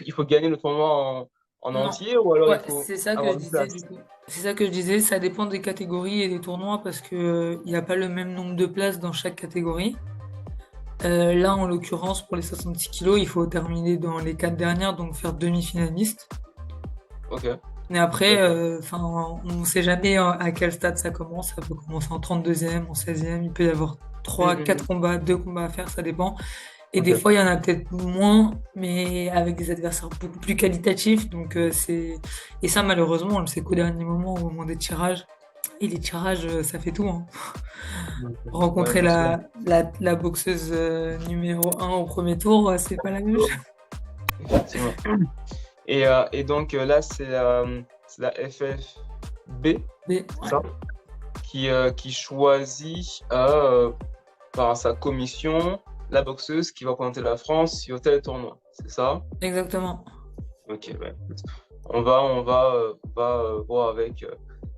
Il faut gagner le tournoi en Non. entier ou alors il Ouais, faut c'est ça que je avoir une disais, place? du coup. C'est ça que je disais, ça dépend des catégories et des tournois parce que, il n'y a pas le même nombre de places dans chaque catégorie. Là, en l'occurrence, pour les 66 kilos, il faut terminer dans les quatre dernières, donc faire demi-finaliste. Ok, Mais après, d'accord. enfin, on ne sait jamais à quel stade ça commence. Ça peut commencer en 32e, en 16e. Il peut y avoir Hum, 3, hum, 4 hum. combats, 2 combats à faire, ça dépend. Et des Ok, fois, il y en a peut-être moins, mais avec des adversaires beaucoup plus qualitatifs. Donc, et ça, malheureusement, on le sait qu'au dernier moment, au moment des tirages. Et les tirages, ça fait tout, hein. ok. Ouais, Rencontrer bien sûr. la boxeuse numéro un au premier tour, c'est pas la même chose. Effectivement. Et donc là, c'est la FFB, Mais, c'est ouais, ça? Qui choisit par sa commission la boxeuse qui va représenter la France sur tel tournoi. C'est ça? exactement. Ok, bah, écoute, on va voir avec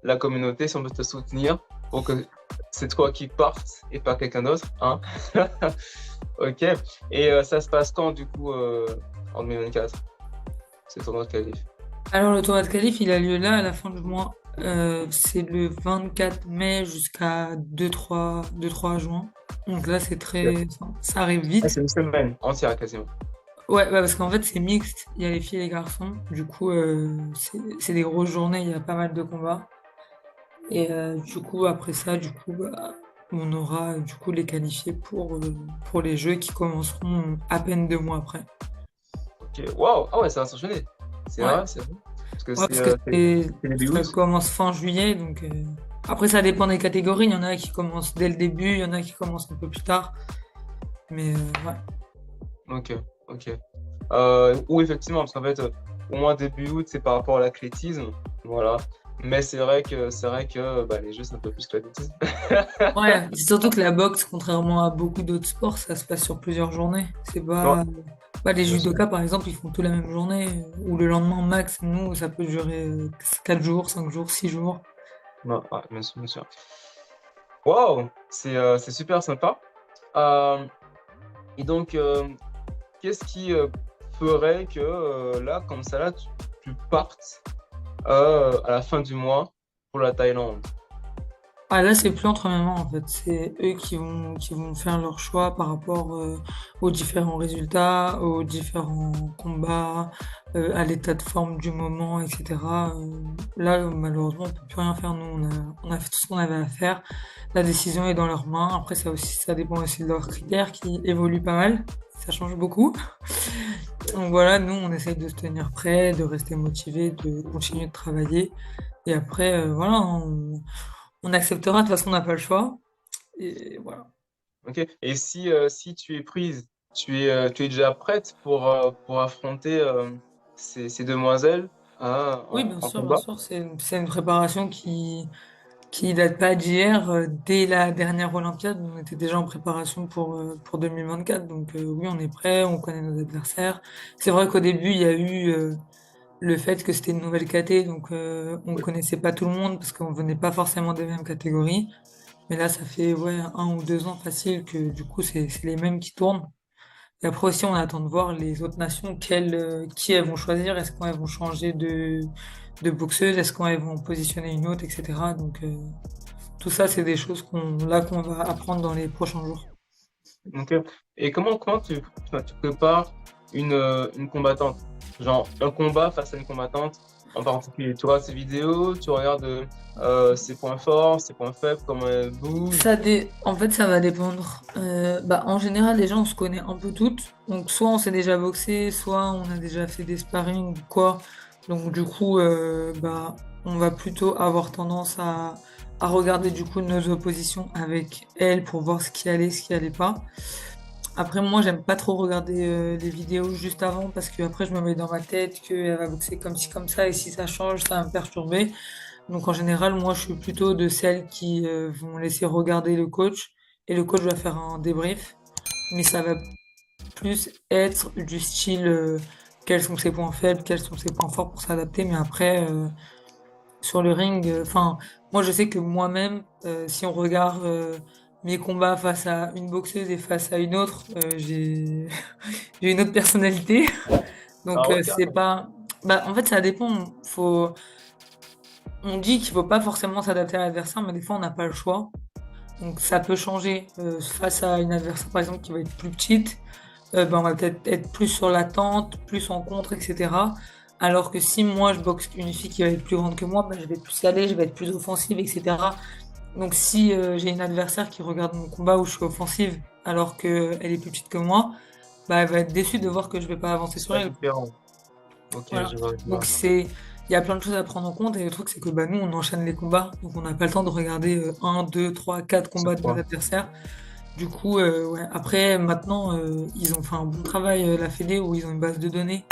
la communauté si on peut te soutenir pour que c'est toi qui partes et pas quelqu'un d'autre, hein? Ok. Et ça se passe quand du coup en 2024, ce tournoi de qualif? Alors, le tournoi de qualif, il a lieu là, à la fin du mois. C'est le 24 mai jusqu'à 2-3 juin. Donc là, c'est Ok. très... enfin, ça arrive Ah, vite. c'est une semaine entière quasiment. Ouais, parce qu'en fait, c'est mixte. Il y a les filles et les garçons. Du coup, c'est des grosses journées. Il y a pas mal de combats. Et du coup, après ça, du coup, bah, on aura du coup les qualifiés pour les Jeux qui commenceront à peine 2 mois après. Ok, waouh, ah ouais, ça va s'enchaîner. C'est Ouais, vrai, c'est vrai. Parce que ouais, c'est parce que c'est début ça août. commence fin juillet. Donc, après, ça dépend des catégories. Il y en a qui commencent dès le début, il y en a qui commencent un peu plus tard. Mais ouais. Ok, ok. Ou effectivement, parce qu'en fait, pour moi, début août, c'est par rapport à l'athlétisme. Voilà. Mais c'est vrai que bah, les jeux, c'est un peu plus que l'athlétisme. Ouais, c'est surtout que la boxe, contrairement à beaucoup d'autres sports, ça se passe sur plusieurs journées. C'est Ouais, pas les bien sûr. judokas, par exemple, ils font tout la même journée, ou le lendemain max. Nous, ça peut durer 4 jours, 5 jours, 6 jours. Ouais, ouais, bien sûr, bien sûr. Waouh, c'est super sympa. Euh, et donc, qu'est-ce qui ferait que là, comme ça, là, tu partes à la fin du mois pour la Thaïlande? Ah, là, c'est plus entre mes mains, en fait. C'est eux qui vont faire leur choix par rapport aux différents résultats, aux différents combats, à l'état de forme du moment, etc. Là, malheureusement, on peut plus rien faire. Nous, on a fait tout ce qu'on avait à faire. La décision est dans leurs mains. Après, ça dépend aussi de leurs critères qui évoluent pas mal. Ça change beaucoup. Donc voilà, nous, on essaye de se tenir prêt, de rester motivé, de continuer de travailler. Et après, voilà, on acceptera, de toute façon, on n'a pas le choix. Et voilà. Ok. Et si tu es prise, tu es déjà prête pour affronter ces demoiselles Oui, en bien combat? sûr, c'est une préparation qui date pas d'hier. Dès la dernière Olympiade, on était déjà en préparation pour 2024. Donc oui, on est prêt, on connaît nos adversaires. C'est vrai qu'au début, il y a eu le fait que c'était une nouvelle caté, donc on Oui. connaissait pas tout le monde parce qu'on venait pas forcément des mêmes catégories. Mais là, ça fait ouais, 1 ou 2 ans facile que du coup, c'est les mêmes qui tournent. Et après aussi, on attend de voir les autres nations, qui elles vont choisir. Est-ce qu'elles vont changer de boxeuse? Est-ce qu'elles vont positionner une autre, etc. Donc, tout ça, c'est des choses qu'on va apprendre dans les prochains jours. Ok. Et comment tu prépares une combattante? Genre un combat face à une combattante. en particulier? Tu regardes ses vidéos, tu regardes ses points forts, ses points faibles, comment elle bouge. En fait, ça va dépendre. En général, déjà, on se connaît un peu toutes. Donc, soit on s'est déjà boxé, soit on a déjà fait des sparring ou quoi. Donc, du coup, on va plutôt avoir tendance à regarder du coup nos oppositions avec elle pour voir ce qui allait pas. Après, moi, j'aime pas trop regarder les vidéos juste avant parce que après, je me mets dans ma tête qu'elle va boxer comme ci, comme ça, et si ça change, ça va me perturber. Donc, en général, moi, je suis plutôt de celles qui vont laisser regarder le coach et le coach va faire un débrief. Mais ça va plus être du style quels sont ses points faibles, quels sont ses points forts pour s'adapter. Mais après, sur le ring, enfin, moi, je sais que moi-même, si on regarde mes combats face à une boxeuse et face à une autre, j'ai une autre personnalité. Donc, Ah ouais, c'est carrément. pas. Bah, en fait, ça dépend. On dit qu'il faut pas forcément s'adapter à l'adversaire, mais des fois, on n'a pas le choix. Donc, ça peut changer face à une adversaire, par exemple, qui va être plus petite. On va peut-être être plus sur l'attente, plus en contre, etc. Alors que si moi, je boxe une fille qui va être plus grande que moi, je vais plus y aller, je vais être plus offensive, etc. Donc, si j'ai une adversaire qui regarde mon combat où je suis offensive alors qu'elle est plus petite que moi, elle va être déçue de voir que je vais pas avancer C'est sur pas elle. différent. Ok, Voilà. je vois, je Donc vois. il y a plein de choses à prendre en compte et le truc c'est que nous on enchaîne les combats, donc on n'a pas le temps de regarder un, deux, trois, quatre C'est combats de nos quoi? adversaires. Du coup, ouais. Après maintenant ils ont fait un bon travail la Fédé où ils ont une base de données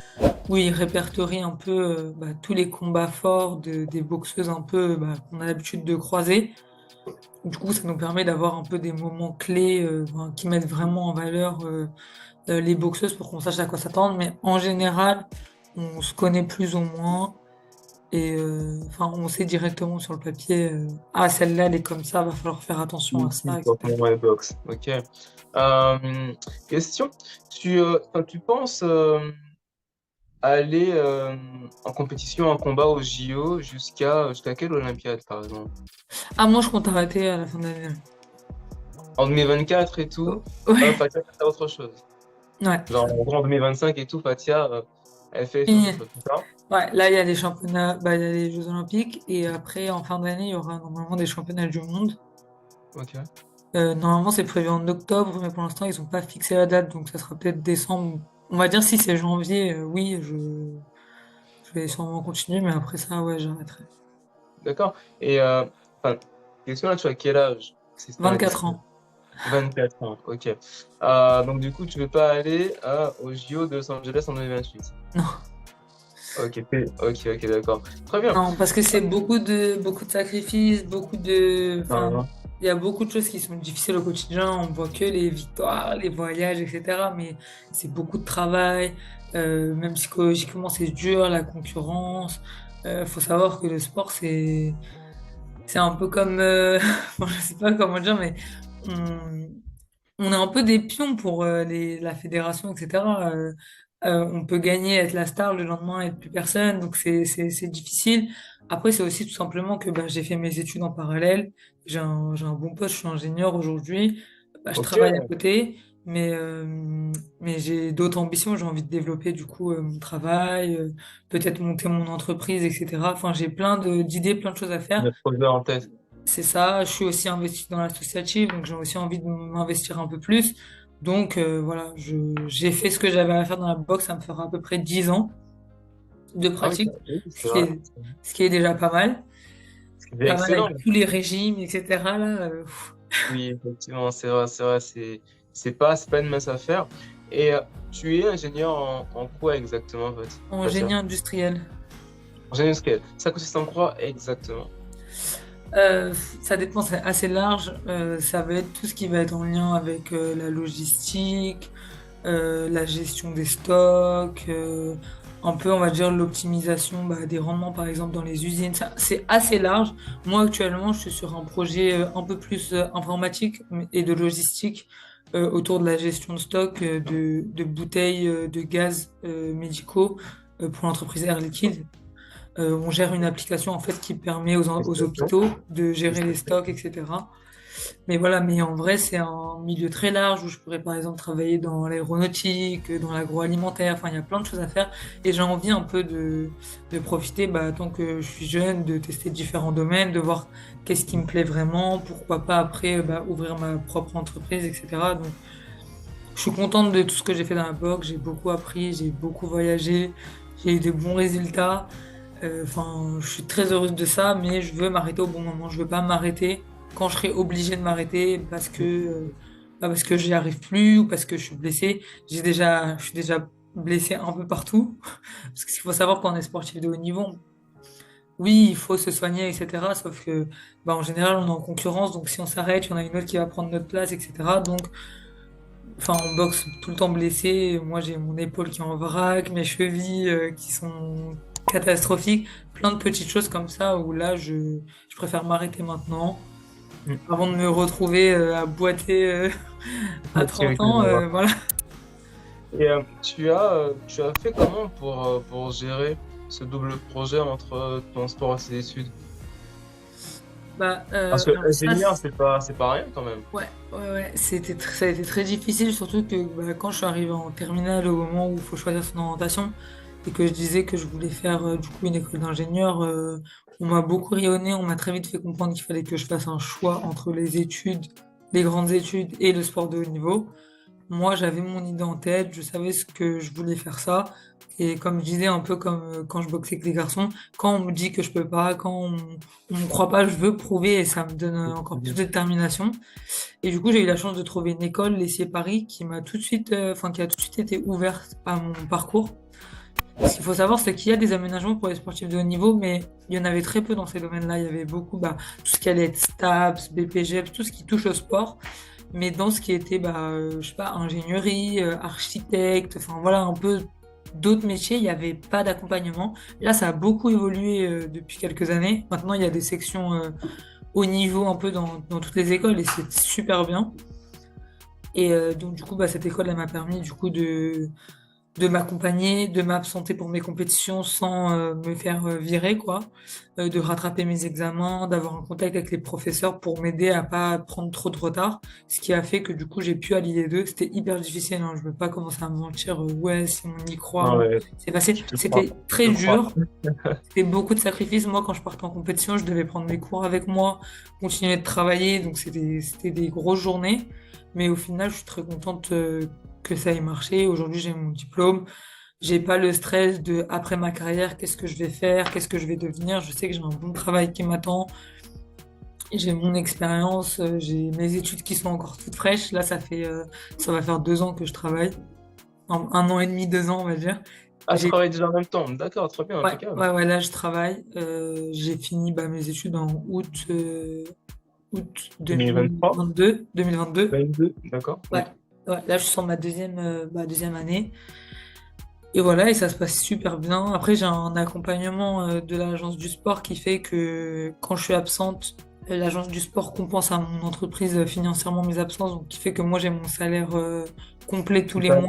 où ils répertorient un peu tous les combats forts des boxeuses un peu qu'on a l'habitude de croiser. Du coup, ça nous permet d'avoir un peu des moments clés qui mettent vraiment en valeur les boxeuses pour qu'on sache à quoi s'attendre. Mais en général, on se connaît plus ou moins. Et on sait directement sur le papier, ah, celle-là, elle est comme ça, va falloir faire attention à ça, Pour etc. comment elle boxe. Ok. Question. Tu penses aller en compétition, en combat au JO jusqu'à quelle Olympiade, par exemple? Ah, moi, je compte arrêter à la fin de l'année. En 2024 et tout, Ouais, Fatia, fait autre chose. ouais. Genre, en gros, en 2025 et tout, Fatia, elle fait autre Fini. chose, c'est ça? Ouais, là, il y a les championnats, il y a les Jeux Olympiques, et après, en fin d'année, il y aura normalement des championnats du monde. Ok. Normalement, c'est prévu en octobre, mais pour l'instant, ils n'ont pas fixé la date, donc ça sera peut-être décembre. On va dire si c'est janvier, oui, je vais sûrement continuer, mais après ça, ouais, j'arrêterai. D'accord. Et, enfin, question là, tu as quel âge? Si c'est pas 24 indiscret. ans. 24 ans, ok. Donc, du coup, tu veux pas aller au JO de Los Angeles en 2028. Non. Ok, ok, d'accord. Très bien. Non, parce que c'est beaucoup de sacrifices, Euh, il y a beaucoup de choses qui sont difficiles au quotidien. On voit que les victoires, les voyages, etc. Mais c'est beaucoup de travail. Même psychologiquement, c'est dur, la concurrence. Faut savoir que le sport, c'est un peu comme, bon, je sais pas comment dire, mais on, on est un peu des pions pour la fédération, etc. On peut gagner, être la star, le lendemain être plus personne, donc c'est difficile. Après, c'est aussi tout simplement que j'ai fait mes études en parallèle. J'ai un bon poste, je suis ingénieur aujourd'hui. Je ok, travaille à côté, mais j'ai d'autres ambitions. J'ai envie de développer du coup mon travail, peut-être monter mon entreprise, etc. Enfin, j'ai d'idées, plein de choses à faire. notre projet en tête. C'est ça, je suis aussi investi dans l'associatif, donc j'ai aussi envie de m'investir un peu plus. Donc voilà, j'ai fait ce que j'avais à faire dans la boxe, ça me fera à peu près 10 ans de Ah oui, pratique, oui, ce c'est qui vrai. est, ce qui est déjà pas mal. C'est Pas mal avec excellent. tous les régimes, etc. Là, Oui, effectivement, c'est pas une mince affaire. Et tu es ingénieur en quoi exactement, en fait, en génie Fatia? industriel. En génie industriel. Ça consiste en quoi exactement? Ça dépend, c'est assez large. Ça va être tout ce qui va être en lien avec la logistique, la gestion des stocks, un peu, on va dire, l'optimisation des rendements, par exemple, dans les usines. C'est assez large. Moi, actuellement, je suis sur un projet un peu plus informatique et de logistique autour de la gestion de stock de bouteilles de gaz médicaux pour l'entreprise Air Liquide. On gère une application en fait qui permet aux Félicitations. hôpitaux de gérer les Félicitations. stocks, etc. Mais voilà, mais en vrai, c'est un milieu très large où je pourrais par exemple travailler dans l'aéronautique, dans l'agroalimentaire, enfin, il y a plein de choses à faire. Et j'ai envie un peu de profiter, bah, tant que je suis jeune, de tester différents domaines, de voir qu'est-ce qui me plaît vraiment, pourquoi pas après bah, ouvrir ma propre entreprise, etc. Donc, je suis contente de tout ce que j'ai fait dans la boxe, j'ai beaucoup appris, j'ai beaucoup voyagé, j'ai eu de bons résultats. Enfin, je suis très heureuse de ça, mais je veux m'arrêter au bon moment. Je veux pas m'arrêter quand je serai obligée de m'arrêter parce que j'y arrive plus ou parce que je suis blessée. Je suis déjà blessée un peu partout. Parce qu'il faut savoir qu'on est sportif de haut niveau. Oui, il faut se soigner, etc. Sauf que, bah, en général, on est en concurrence. Donc, si on s'arrête, il y en a une autre qui va prendre notre place, etc. Donc, enfin, on boxe tout le temps blessé. Moi, j'ai mon épaule qui est en vrac, mes chevilles qui sont catastrophiques. Plein de petites choses comme ça où là, je préfère m'arrêter maintenant Mm. avant de me retrouver à boiter à Ok, 30 ok, je ans. vois. Voilà. Et tu as fait comment pour gérer ce double projet entre ton sport et tes études? Bah, Parce que alors ça, ingénieur, c'est pas rien quand même. ouais, ça a été très difficile, surtout que bah, quand je suis arrivée en terminale, au moment où il faut choisir son orientation, et que je disais que je voulais faire du coup une école d'ingénieur, on m'a beaucoup rayonné, on m'a très vite fait comprendre qu'il fallait que je fasse un choix entre les études, les grandes études et le sport de haut niveau. Moi, j'avais mon idée en tête, je savais ce que je voulais faire ça. Et comme je disais, un peu comme quand je boxais avec les garçons, quand on me dit que je peux pas, on me croit pas, je veux prouver et ça me donne encore plus de détermination. Et du coup, j'ai eu la chance de trouver une école, l'Essier Paris, qui m'a tout de suite, enfin, qui a tout de suite été ouverte à mon parcours. Ce qu'il faut savoir, c'est qu'il y a des aménagements pour les sportifs de haut niveau, mais il y en avait très peu dans ces domaines-là. Il y avait beaucoup, bah, tout ce qui allait être STAPS, BPGEPS, tout ce qui touche au sport. Mais dans ce qui était, bah, je sais pas, ingénierie, architecte, enfin voilà, un peu d'autres métiers, il n'y avait pas d'accompagnement. Là, ça a beaucoup évolué depuis quelques années. Maintenant, il y a des sections haut niveau un peu dans toutes les écoles et c'est super bien. Et donc, du coup, bah, cette école, elle m'a permis, du coup, de m'accompagner, de m'absenter pour mes compétitions sans me faire virer, quoi, de rattraper mes examens, d'avoir un contact avec les professeurs pour m'aider à pas prendre trop de retard, ce qui a fait que du coup j'ai pu allier les deux. C'était hyper difficile, hein, je veux pas commencer à me mentir, ouais, si on y croit, Non, mais c'est facile. je te crois. C'était Je très te crois. dur, c'était beaucoup de sacrifices. Moi, quand je partais en compétition, je devais prendre mes cours avec moi, continuer de travailler, donc c'était des grosses journées. Mais au final, je suis très contente que ça ait marché. Aujourd'hui, j'ai mon diplôme. J'ai pas le stress de après ma carrière, qu'est-ce que je vais faire, qu'est-ce que je vais devenir. Je sais que j'ai un bon travail qui m'attend. J'ai mon expérience, j'ai mes études qui sont encore toutes fraîches. Là, ça va faire 2 ans que je travaille. 1 an et demi, 2 ans, on va dire. Ah, tu J'ai travailles déjà en même temps. D'accord, très bien, impeccable. ouais, là, je travaille. J'ai fini bah, mes études en août 2023, 2022. 22, d'accord, Ouais, oui. ouais, là, je suis sur ma deuxième année. Et voilà, et ça se passe super bien. Après, j'ai un accompagnement de l'agence du sport qui fait que quand je suis absente, l'agence du sport compense à mon entreprise financièrement mes absences, donc qui fait que moi j'ai mon salaire complet tous les mois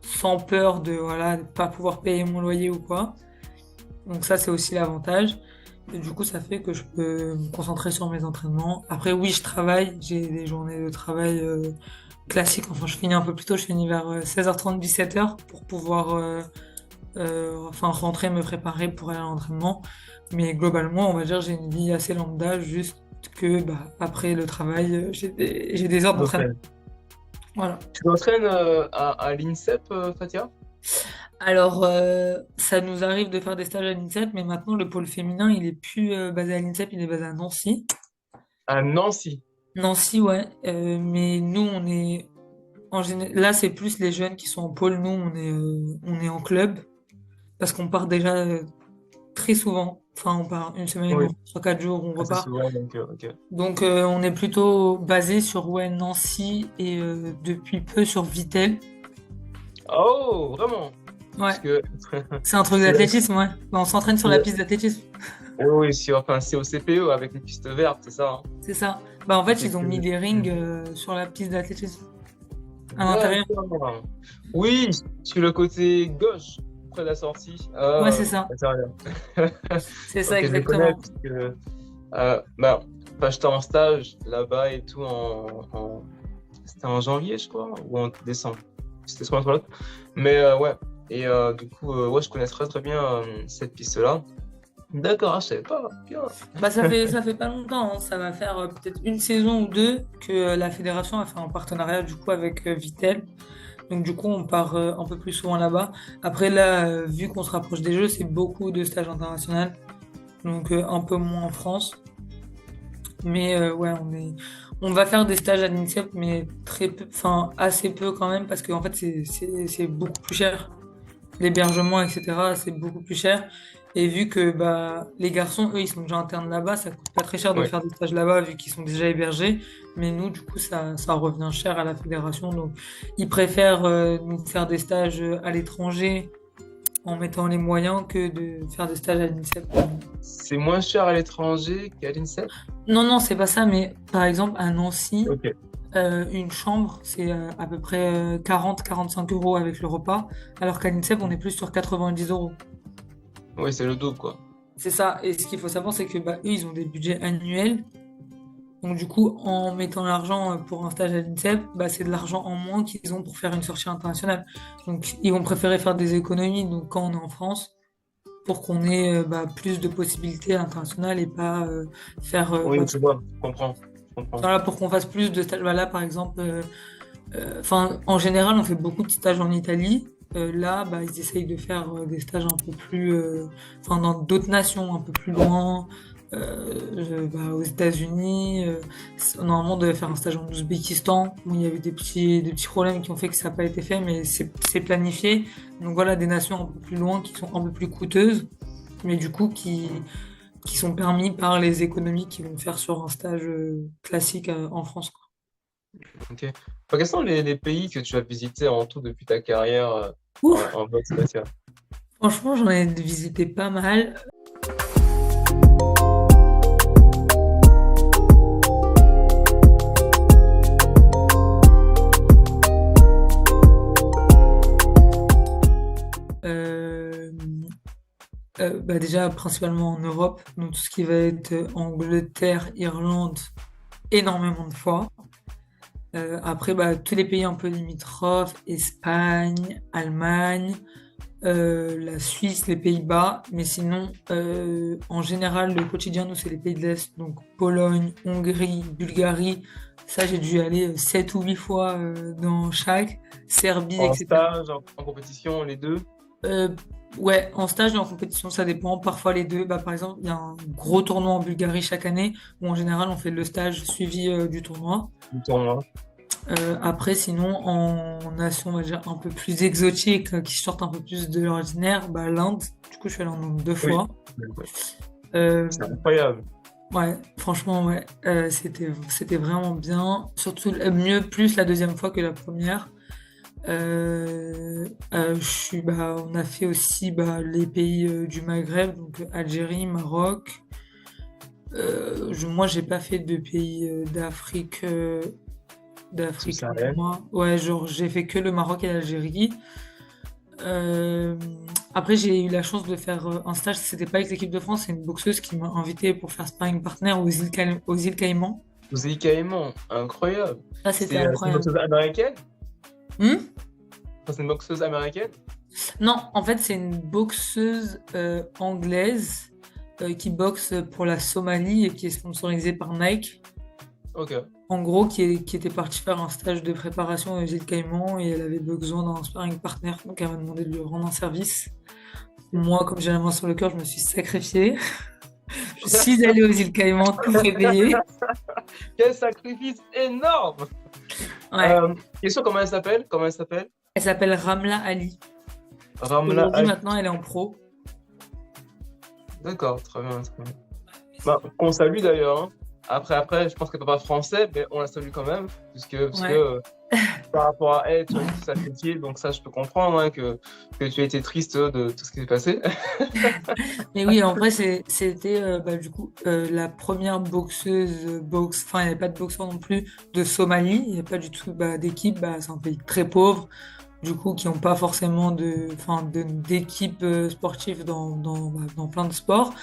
sans peur de voilà de pas pouvoir payer mon loyer ou quoi. Donc ça c'est aussi l'avantage. Et du coup ça fait que je peux me concentrer sur mes entraînements. Après oui je travaille, j'ai des journées de travail classiques. Enfin je finis un peu plus tôt, je finis vers 16h30, 17h pour pouvoir enfin rentrer, me préparer pour aller à l'entraînement. Mais globalement, on va dire, j'ai une vie assez lambda, juste que bah, après le travail, j'ai des heures d'entraînement. Ok. Voilà. Tu t'entraînes à l'INSEP, Fatia? Alors, ça nous arrive de faire des stages à l'INSEP, mais maintenant le pôle féminin, il est plus basé à l'INSEP, il est basé à Nancy. À Nancy. Nancy, ouais. Mais nous, on est là, c'est plus les jeunes qui sont en pôle. Nous, on est en club parce qu'on part déjà très souvent. Enfin, on part une semaine, Oui, on 3-4 jours, on assez repart. souvent, donc, ok. Donc, on est plutôt basé sur ouais, Nancy et depuis peu sur Vittel. Oh, vraiment? Ouais, Parce que c'est un truc c'est d'athlétisme, ouais. Bah, on s'entraîne sur la piste d'athlétisme, oui, oui, enfin, c'est au CPE avec les pistes vertes, c'est ça, hein? c'est ça. Bah, en fait, ils ont mis Effectivement. des rings sur la piste d'athlétisme à l'intérieur. D'accord. Oui, sur le côté gauche, près de la sortie. Ouais, c'est ça. Ça sert à rien. C'est ça, Ok, je le connais exactement. puisque bah, Enfin, j'étais en stage là-bas et tout c'était en janvier, je crois, ou en décembre. C'était soit l'un soit l'autre. Mais ouais. Et du coup, ouais, je connais très très bien cette piste-là. D'accord, je savais pas. Bien. Bah, ça fait pas longtemps, hein. Ça va faire peut-être une saison ou deux que la fédération a fait un partenariat du coup avec Vittel. Donc du coup, on part un peu plus souvent là-bas. Après, là, vu qu'on se rapproche des Jeux, c'est beaucoup de stages internationaux. Donc un peu moins en France. Mais ouais, on va faire des stages à l'INSEP, mais très peu, enfin assez peu quand même, parce qu'en fait, c'est beaucoup plus cher. L'hébergement, etc., c'est beaucoup plus cher. Et vu que bah, les garçons, eux, ils sont déjà internes là-bas, ça coûte pas très cher de Ouais. faire des stages là-bas, vu qu'ils sont déjà hébergés. Mais nous, du coup, ça revient cher à la fédération. Donc, ils préfèrent nous faire des stages à l'étranger en mettant les moyens que de faire des stages à l'INSEP. C'est moins cher à l'étranger qu'à l'INSEP? Non, non, c'est pas ça, mais par exemple, à Nancy, Ok. une chambre, c'est à peu près 40-45 € avec le repas, alors qu'à l'INSEP, on est plus sur 90 €. Oui, c'est le double, quoi. C'est ça. Et ce qu'il faut savoir, c'est que bah, eux, ils ont des budgets annuels. Donc, du coup, en mettant l'argent pour un stage à l'INSEP, bah, c'est de l'argent en moins qu'ils ont pour faire une sortie internationale. Donc, ils vont préférer faire des économies. Donc, quand on est en France, pour qu'on ait bah, plus de possibilités internationales et pas faire. Oui, Bah, je vois, je comprends. Je comprends. voilà, pour qu'on fasse plus de stages. Bah, là, par exemple, enfin, en général, on fait beaucoup de stages en Italie. Là, bah, ils essayent de faire des stages un peu plus, enfin, dans d'autres nations, un peu plus loin, bah, aux États-Unis. Normalement, on devait faire un stage en Ouzbékistan où il y avait des petits problèmes qui ont fait que ça n'a pas été fait, mais c'est planifié. Donc voilà, des nations un peu plus loin qui sont un peu plus coûteuses, mais du coup qui sont permis par les économies qu'ils vont faire sur un stage classique en France, quoi. Ok. Enfin, quels sont les pays que tu as visités en tout depuis ta carrière Ouf! en boxe spatiale? Franchement, j'en ai visité pas mal. Euh, bah déjà, principalement en Europe, donc tout ce qui va être Angleterre, Irlande, énormément de fois. Après, bah, tous les pays un peu limitrophes, Espagne, Allemagne, la Suisse, les Pays-Bas. Mais sinon, en général, le quotidien, nous, c'est les pays de l'Est, donc Pologne, Hongrie, Bulgarie. Ça, j'ai dû aller 7 ou 8 fois dans chaque, Serbie, En etc. stage, en compétition, les deux? Euh, ouais, en stage et en compétition, ça dépend. Parfois les deux. Bah, par exemple, il y a un gros tournoi en Bulgarie chaque année où en général on fait le stage suivi du tournoi. Du tournoi. Après, sinon, en nation, on va dire un peu plus exotique, qui sortent un peu plus de l'ordinaire, bah, l'Inde. Du coup, je suis allé en Inde deux Oui. fois. Oui. Euh, C'est incroyable. ouais, franchement, ouais, c'était vraiment bien. Surtout mieux plus la deuxième fois que la première. Bah, on a fait aussi bah, les pays du Maghreb, donc Algérie, Maroc. Moi, j'ai pas fait de pays d'Afrique Subsaharienne. moi. Ouais, genre j'ai fait que le Maroc et l'Algérie. Euh, Après, j'ai eu la chance de faire un stage. C'était pas avec l'équipe de France, c'est une boxeuse qui m'a invité pour faire sparring partner aux îles Caïmans. Vous Caïman, incroyable. Ça, c'était C'est une incroyable. boxeuse américaine? Hmm. Enfin, c'est une boxeuse américaine? Non, en fait, c'est une boxeuse anglaise qui boxe pour la Somalie et qui est sponsorisée par Nike. Ok. En gros, qui était partie faire un stage de préparation aux îles Caïmans et elle avait besoin d'un sparring partner, donc elle m'a demandé de lui rendre un service. Moi, comme j'ai la main sur le cœur, je me suis sacrifiée. Je suis allée aux îles Caïmans tout réveillée. Quel sacrifice énorme! Ouais. Question, comment elle s'appelle? Comment elle s'appelle? Elle s'appelle Ramla Ali. Ramla Aujourd'hui, Ali. maintenant, elle est en pro. D'accord, très bien, très bien. Bah, qu'on salue d'ailleurs, hein. Après, je pense qu'elle parle pas français, mais on la salue quand même, parce que Ouais. par rapport à elle, tu as tout sacrifié, donc ça, je peux comprendre hein, que tu as été triste de tout ce qui s'est passé. Mais oui, en vrai, c'était bah, du coup la première boxeuse enfin, il n'y avait pas de boxeur non plus de Somalie, il n'y a pas du tout bah, d'équipe, bah, c'est un pays très pauvre, du coup, qui n'ont pas forcément enfin, d'équipe sportive dans plein de sports.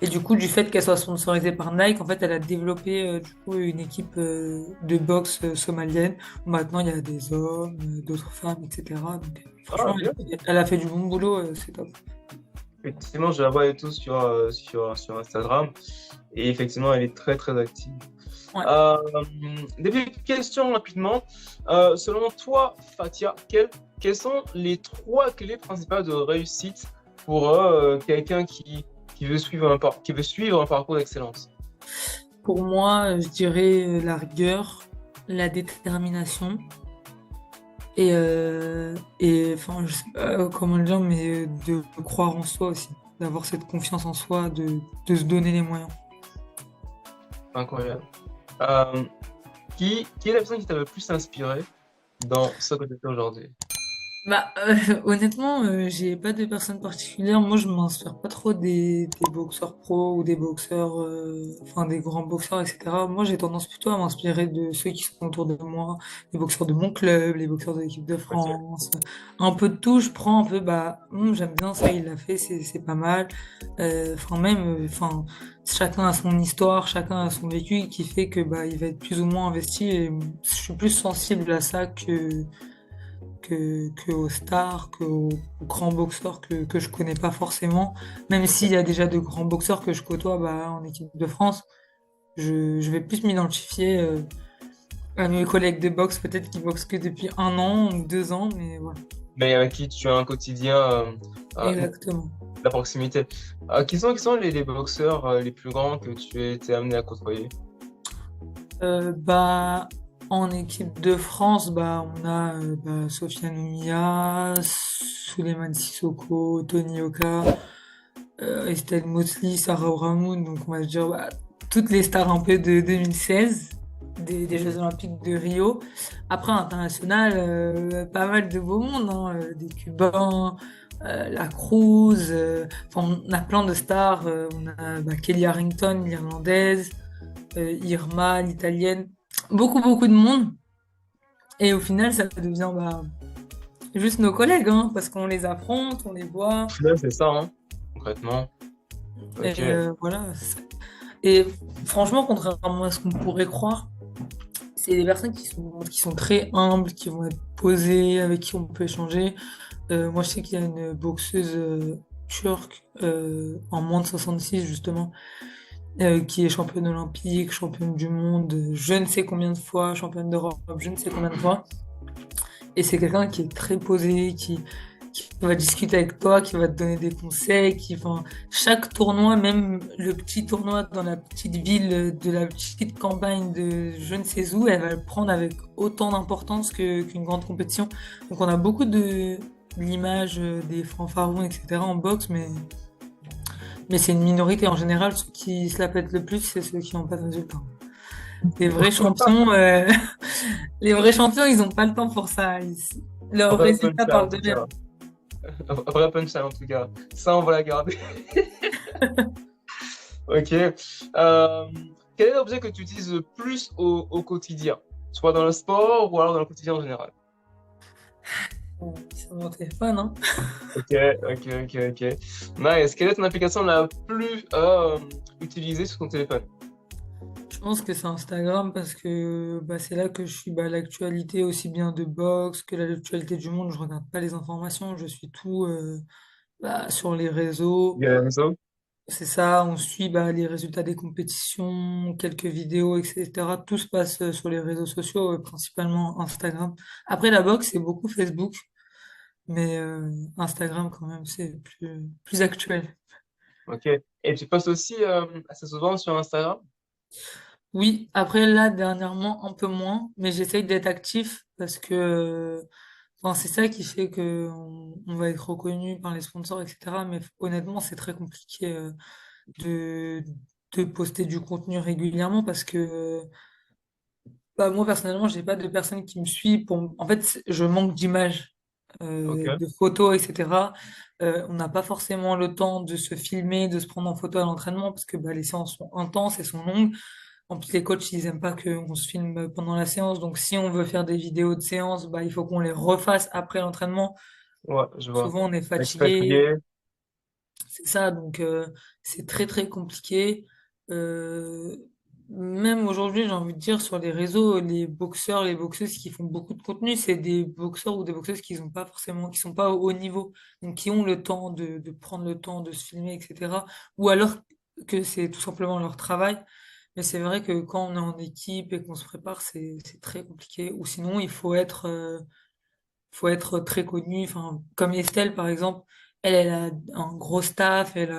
Et du coup, du fait qu'elle soit sponsorisée par Nike, en fait, elle a développé du coup une équipe de boxe somalienne. Maintenant, il y a des hommes, d'autres femmes, etc. Donc, Ah, franchement, bien. elle a fait du bon boulot, c'est top. Effectivement, je la vois et tout sur Instagram. Et effectivement, elle est très, très active. Ouais. Euh, Début de question rapidement. Selon toi, Fatia, quelles sont les trois clés principales de réussite pour quelqu'un qui veut qui veut suivre un parcours d'excellence? Pour moi, je dirais la rigueur, la détermination et enfin, je sais pas comment le dire, mais de croire en soi aussi, d'avoir cette confiance en soi, de se donner les moyens. Incroyable. Euh, qui est la personne qui t'a le plus inspiré dans ce que tu fais aujourd'hui? Bah, honnêtement, j'ai pas de personne particulière. Moi, je m'inspire pas trop des boxeurs pros ou des boxeurs, enfin des grands boxeurs, etc. Moi, j'ai tendance plutôt à m'inspirer de ceux qui sont autour de moi, les boxeurs de mon club, les boxeurs de l'équipe de Ok. France. Un peu de tout, je prends un peu, bah, j'aime bien ça, il l'a fait, c'est pas mal. Enfin, même, enfin, chacun a son histoire, chacun a son vécu qui fait que, bah, il va être plus ou moins investi et je suis plus sensible à ça que aux stars, aux grands boxeurs que je connais pas forcément. Même s'il y a déjà de grands boxeurs que je côtoie bah, en équipe de France, je vais plus m'identifier à mes collègues de boxe, peut-être qui boxent que depuis 1 an ou 2 ans, mais voilà. Mais avec qui tu as un quotidien, Exactement. la proximité. Qui sont les boxeurs les plus grands que tu as été amené à côtoyer? Bah, en équipe de France, bah, on a bah, Sofiane Oumia, Souleymane Sissoko, Tony Oka, Estelle Mosley, Sarah Ramoun, donc on va se dire bah, toutes les stars un peu de 2016, des Jeux Olympiques de Rio. Après, international, pas mal de beaux mondes, hein, des Cubains, la Cruz, enfin, on a plein de stars. On a bah, Kelly Harrington, l'Irlandaise, Irma, l'Italienne. Beaucoup, beaucoup de monde. Et au final, ça devient bah, juste nos collègues, hein, parce qu'on les affronte, on les voit. Ouais, c'est ça, hein, concrètement. Et Ok. voilà. Et franchement, contrairement à ce qu'on pourrait croire, c'est des personnes qui sont très humbles, qui vont être posées, avec qui on peut échanger. Moi, je sais qu'il y a une boxeuse turque en moins de 66, justement, qui est championne olympique, championne du monde, je ne sais combien de fois, championne d'Europe, je ne sais combien de fois. Et c'est quelqu'un qui est très posé, qui va discuter avec toi, qui va te donner des conseils, chaque tournoi, même le petit tournoi dans la petite ville de la petite campagne de je ne sais où, elle va le prendre avec autant d'importance qu'une grande compétition. Donc on a beaucoup de l'image des fanfarons, etc. en boxe, mais c'est une minorité en général. Ceux qui se la pètent le plus, c'est ceux qui n'ont pas de résultats. Les vrais champions, les vrais champions, ils n'ont pas le temps pour ça. Leurs Vrai résultats punchline, en parlent tout d'eux-mêmes. cas. Vrai punchline, en tout cas. Ça, on va la garder. Ok. Quel est l'objet que tu utilises le plus au quotidien? Soit dans le sport ou alors dans le quotidien en général? C'est mon téléphone, hein. Ok, ok. Nice. Quelle est ton application la plus utilisée sur ton téléphone? Je pense que c'est Instagram parce que bah, c'est là que je suis bah, l'actualité aussi bien de boxe que l'actualité du monde. Je regarde pas les informations, je suis tout bah, sur les réseaux. Via les réseaux? C'est ça, on suit bah, les résultats des compétitions, quelques vidéos, etc. Tout se passe sur les réseaux sociaux, principalement Instagram. Après la boxe, c'est beaucoup Facebook, mais Instagram quand même, c'est plus actuel. Ok. Et tu postes aussi assez souvent sur Instagram? Oui, après là, dernièrement, un peu moins, mais j'essaye d'être actif parce que enfin, c'est ça qui fait que on va être reconnu par les sponsors, etc. Mais honnêtement, c'est très compliqué de, de poster du contenu régulièrement parce que bah, moi, personnellement, j'ai pas de personnes qui me suivent En fait, je manque d'images, Ok. de photos, etc. On n'a pas forcément le temps de se filmer, de se prendre en photo à l'entraînement parce que bah, les séances sont intenses et sont longues. En plus, les coachs, ils aiment pas qu'on se filme pendant la séance. Donc, si on veut faire des vidéos de séance, bah, il faut qu'on les refasse après l'entraînement. Ouais, je vois. Souvent, on est fatigué. Expatrié. C'est ça, donc c'est très très compliqué. Euh, Même aujourd'hui, j'ai envie de dire, sur les réseaux, les boxeurs, les boxeuses qui font beaucoup de contenu, c'est des boxeurs ou des boxeuses qui sont pas forcément, qui sont pas au haut niveau, donc qui ont le temps de prendre le temps de se filmer, etc. Ou alors que c'est tout simplement leur travail. Mais c'est vrai que quand on est en équipe et qu'on se prépare, c'est très compliqué. Ou sinon, faut être très connu. Enfin, comme Estelle, par exemple, elle a un gros staff, elle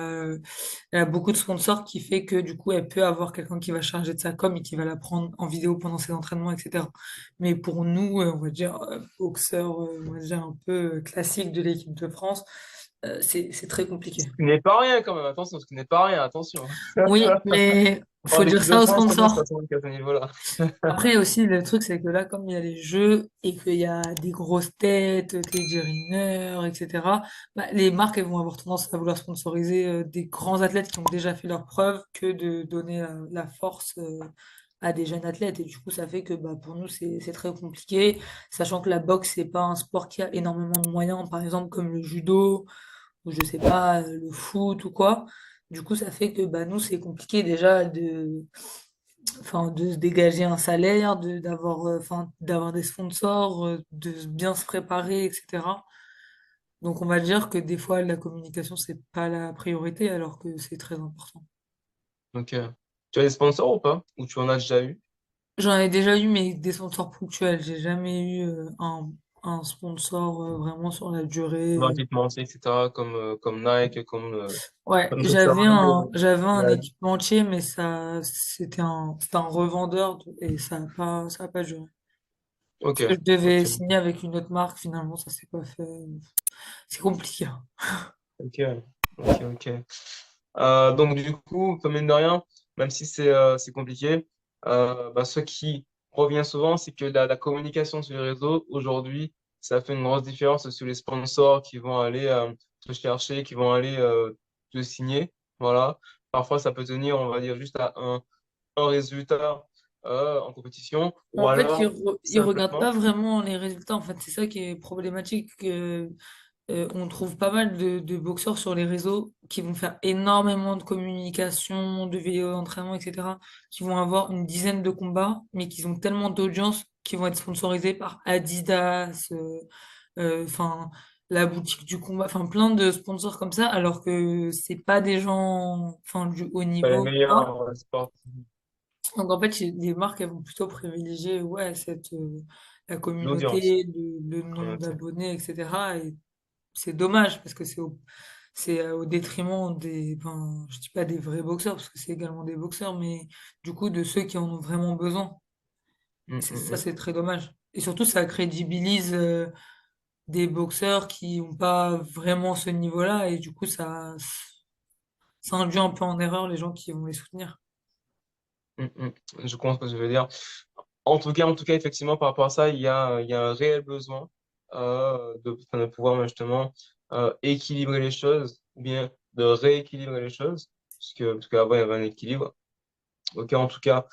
a beaucoup de sponsors qui fait que du coup, elle peut avoir quelqu'un qui va charger de sa com et qui va la prendre en vidéo pendant ses entraînements, etc. Mais pour nous, on va dire, boxeurs, on va dire un peu classiques de l'équipe de France, c'est très compliqué. Ce qui n'est pas rien quand même, attention, ce qui n'est pas rien, attention. Oui, mais On faut parle dire d'équipe de ça aux France, comment ça sponsors. se passe à ce niveau-là? Après aussi, le truc, c'est que là, comme il y a les jeux et qu'il y a des grosses têtes, KJ Riner, etc., bah, les marques, elles vont avoir tendance à vouloir sponsoriser des grands athlètes qui ont déjà fait leurs preuves que de donner la force à des jeunes athlètes. Et du coup, ça fait que bah, pour nous, c'est très compliqué, sachant que la boxe, c'est pas un sport qui a énormément de moyens, par exemple, comme le judo, ou je sais pas, le foot ou quoi. Du coup, ça fait que bah, nous, c'est compliqué déjà de se dégager un salaire, d'avoir des sponsors, bien se préparer, etc. Donc on va dire que des fois la communication c'est pas la priorité alors que c'est très important. Donc, tu as des sponsors ou pas? Ou tu en as déjà eu? J'en ai déjà eu mais des sponsors ponctuels. J'ai jamais eu un sponsor vraiment sur la durée. Dans l'équipementier, etc., comme Nike, Ouais, comme ça, Zalando, j'avais un Nike. équipementier mais ça c'était un revendeur et ça a pas duré. Ok, Parce que je devais ok, signer avec une autre marque finalement ça s'est pas fait. C'est compliqué, hein. ok, ok. Donc du coup, comme mine de rien, même si c'est compliqué, bah, ce qui revient souvent, c'est que la communication sur les réseaux, aujourd'hui, ça fait une grosse différence sur les sponsors qui vont aller te chercher, qui vont aller te signer. Voilà. Parfois, ça peut tenir, on va dire, juste à un résultat en compétition, ou En fait, alors ils regardent pas simplement, vraiment les résultats. En fait, c'est ça qui est problématique. On trouve pas mal de boxeurs sur les réseaux qui vont faire énormément de communication, de vidéos d'entraînement, etc. Qui vont avoir une dizaine de combats, mais qui ont tellement d'audience qui vont être sponsorisés par Adidas, enfin la boutique du combat, enfin plein de sponsors comme ça, alors que c'est pas des gens, enfin du haut pas les niveau, quoi. meilleurs sports. Donc en fait, les marques, elles vont plutôt privilégier ouais, la L'audience. communauté, le nombre d'abonnés, etc. Et c'est dommage parce que c'est au détriment ben, je dis pas des vrais boxeurs parce que c'est également des boxeurs, mais du coup de ceux qui en ont vraiment besoin. Mm, mm, Ça, mm. c'est très dommage. Et surtout, ça crédibilise des boxeurs qui n'ont pas vraiment ce niveau-là et du coup, ça induit un peu en erreur les gens qui vont les soutenir. Mm, mm. Je comprends ce que je veux dire. En tout cas, effectivement, par rapport à ça, il y a un réel besoin de pouvoir justement équilibrer les choses, ou bien de rééquilibrer les choses, parce qu'avant, il y avait un équilibre. Ok, en tout cas,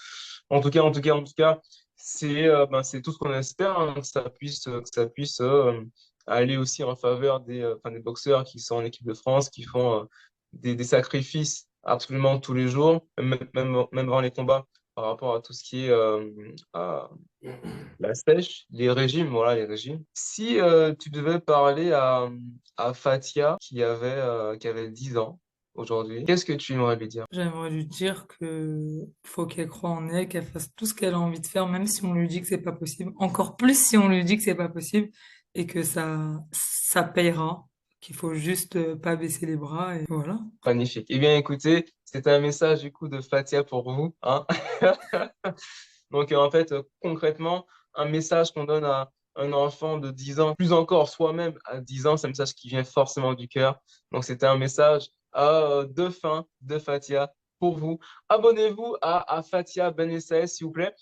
c'est tout ce qu'on espère, hein, que ça puisse aller aussi en faveur des boxeurs qui sont en équipe de France, qui font des sacrifices absolument tous les jours, même avant les combats, par rapport à tout ce qui est à la sèche, les régimes, voilà, les régimes. Si tu devais parler à Fatia qui avait 10 ans aujourd'hui, qu'est-ce que tu aimerais lui dire? J'aimerais lui dire que faut qu'elle croie en elle, qu'elle fasse tout ce qu'elle a envie de faire, même si on lui dit que c'est pas possible. Encore plus si on lui dit que c'est pas possible et que ça payera. Qu'il faut juste pas baisser les bras et voilà. Magnifique. Eh bien, écoutez, c'est un message du coup de Fatia pour vous, hein. Donc, en fait, concrètement, un message qu'on donne à un enfant de 10 ans, plus encore soi-même à 10 ans, c'est un message qui vient forcément du cœur. Donc, c'était un message de fin de Fatia pour vous. Abonnez-vous à Fatia Ben Essaïe, s'il vous plaît.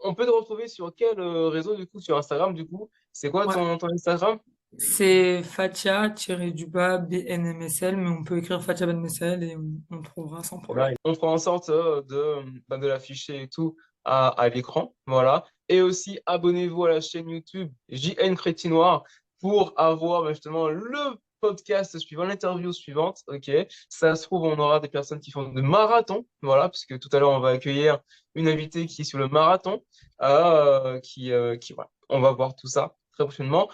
On peut te retrouver sur quel réseau, du coup, sur Instagram, du coup? C'est quoi Ouais, ton Instagram? c'est Fatia-du-bas BNMSL, mais on peut écrire Fatia BNMSL et on trouvera sans Eh ben, problème. on fera en sorte de l'afficher et tout à l'écran. Voilà. Et aussi, abonnez-vous à la chaîne YouTube JN Crétinoir pour avoir justement le podcast suivant, l'interview suivante, ok? Ça se trouve, on aura des personnes qui font de marathon, voilà, puisque tout à l'heure, on va accueillir une invitée qui est sur le marathon, voilà. On va voir tout ça très prochainement.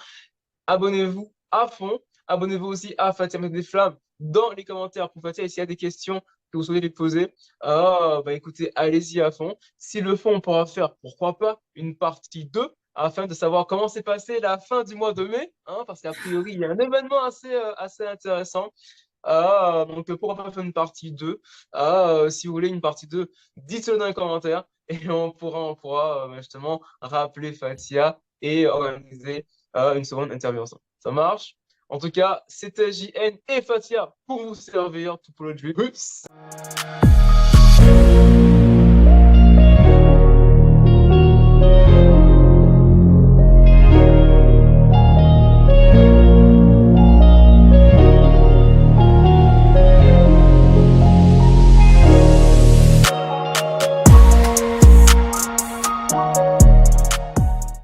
Abonnez-vous à fond. Abonnez-vous aussi à Fatia Mettre des Flammes dans les commentaires pour Fatia. Et s'il y a des questions que vous souhaitez lui poser, bah écoutez, allez-y à fond. S'il le faut, on pourra faire, pourquoi pas, une partie 2 afin de savoir comment s'est passé la fin du mois de mai, hein, parce qu'a priori, il y a un événement assez intéressant. Donc, pourquoi pas faire une partie 2. Si vous voulez une partie 2, dites-le dans les commentaires et on pourra justement rappeler Fatia et organiser une seconde interview ensemble. Ça marche? En tout cas, c'était JN et Fatia pour vous servir tout pour le jeu.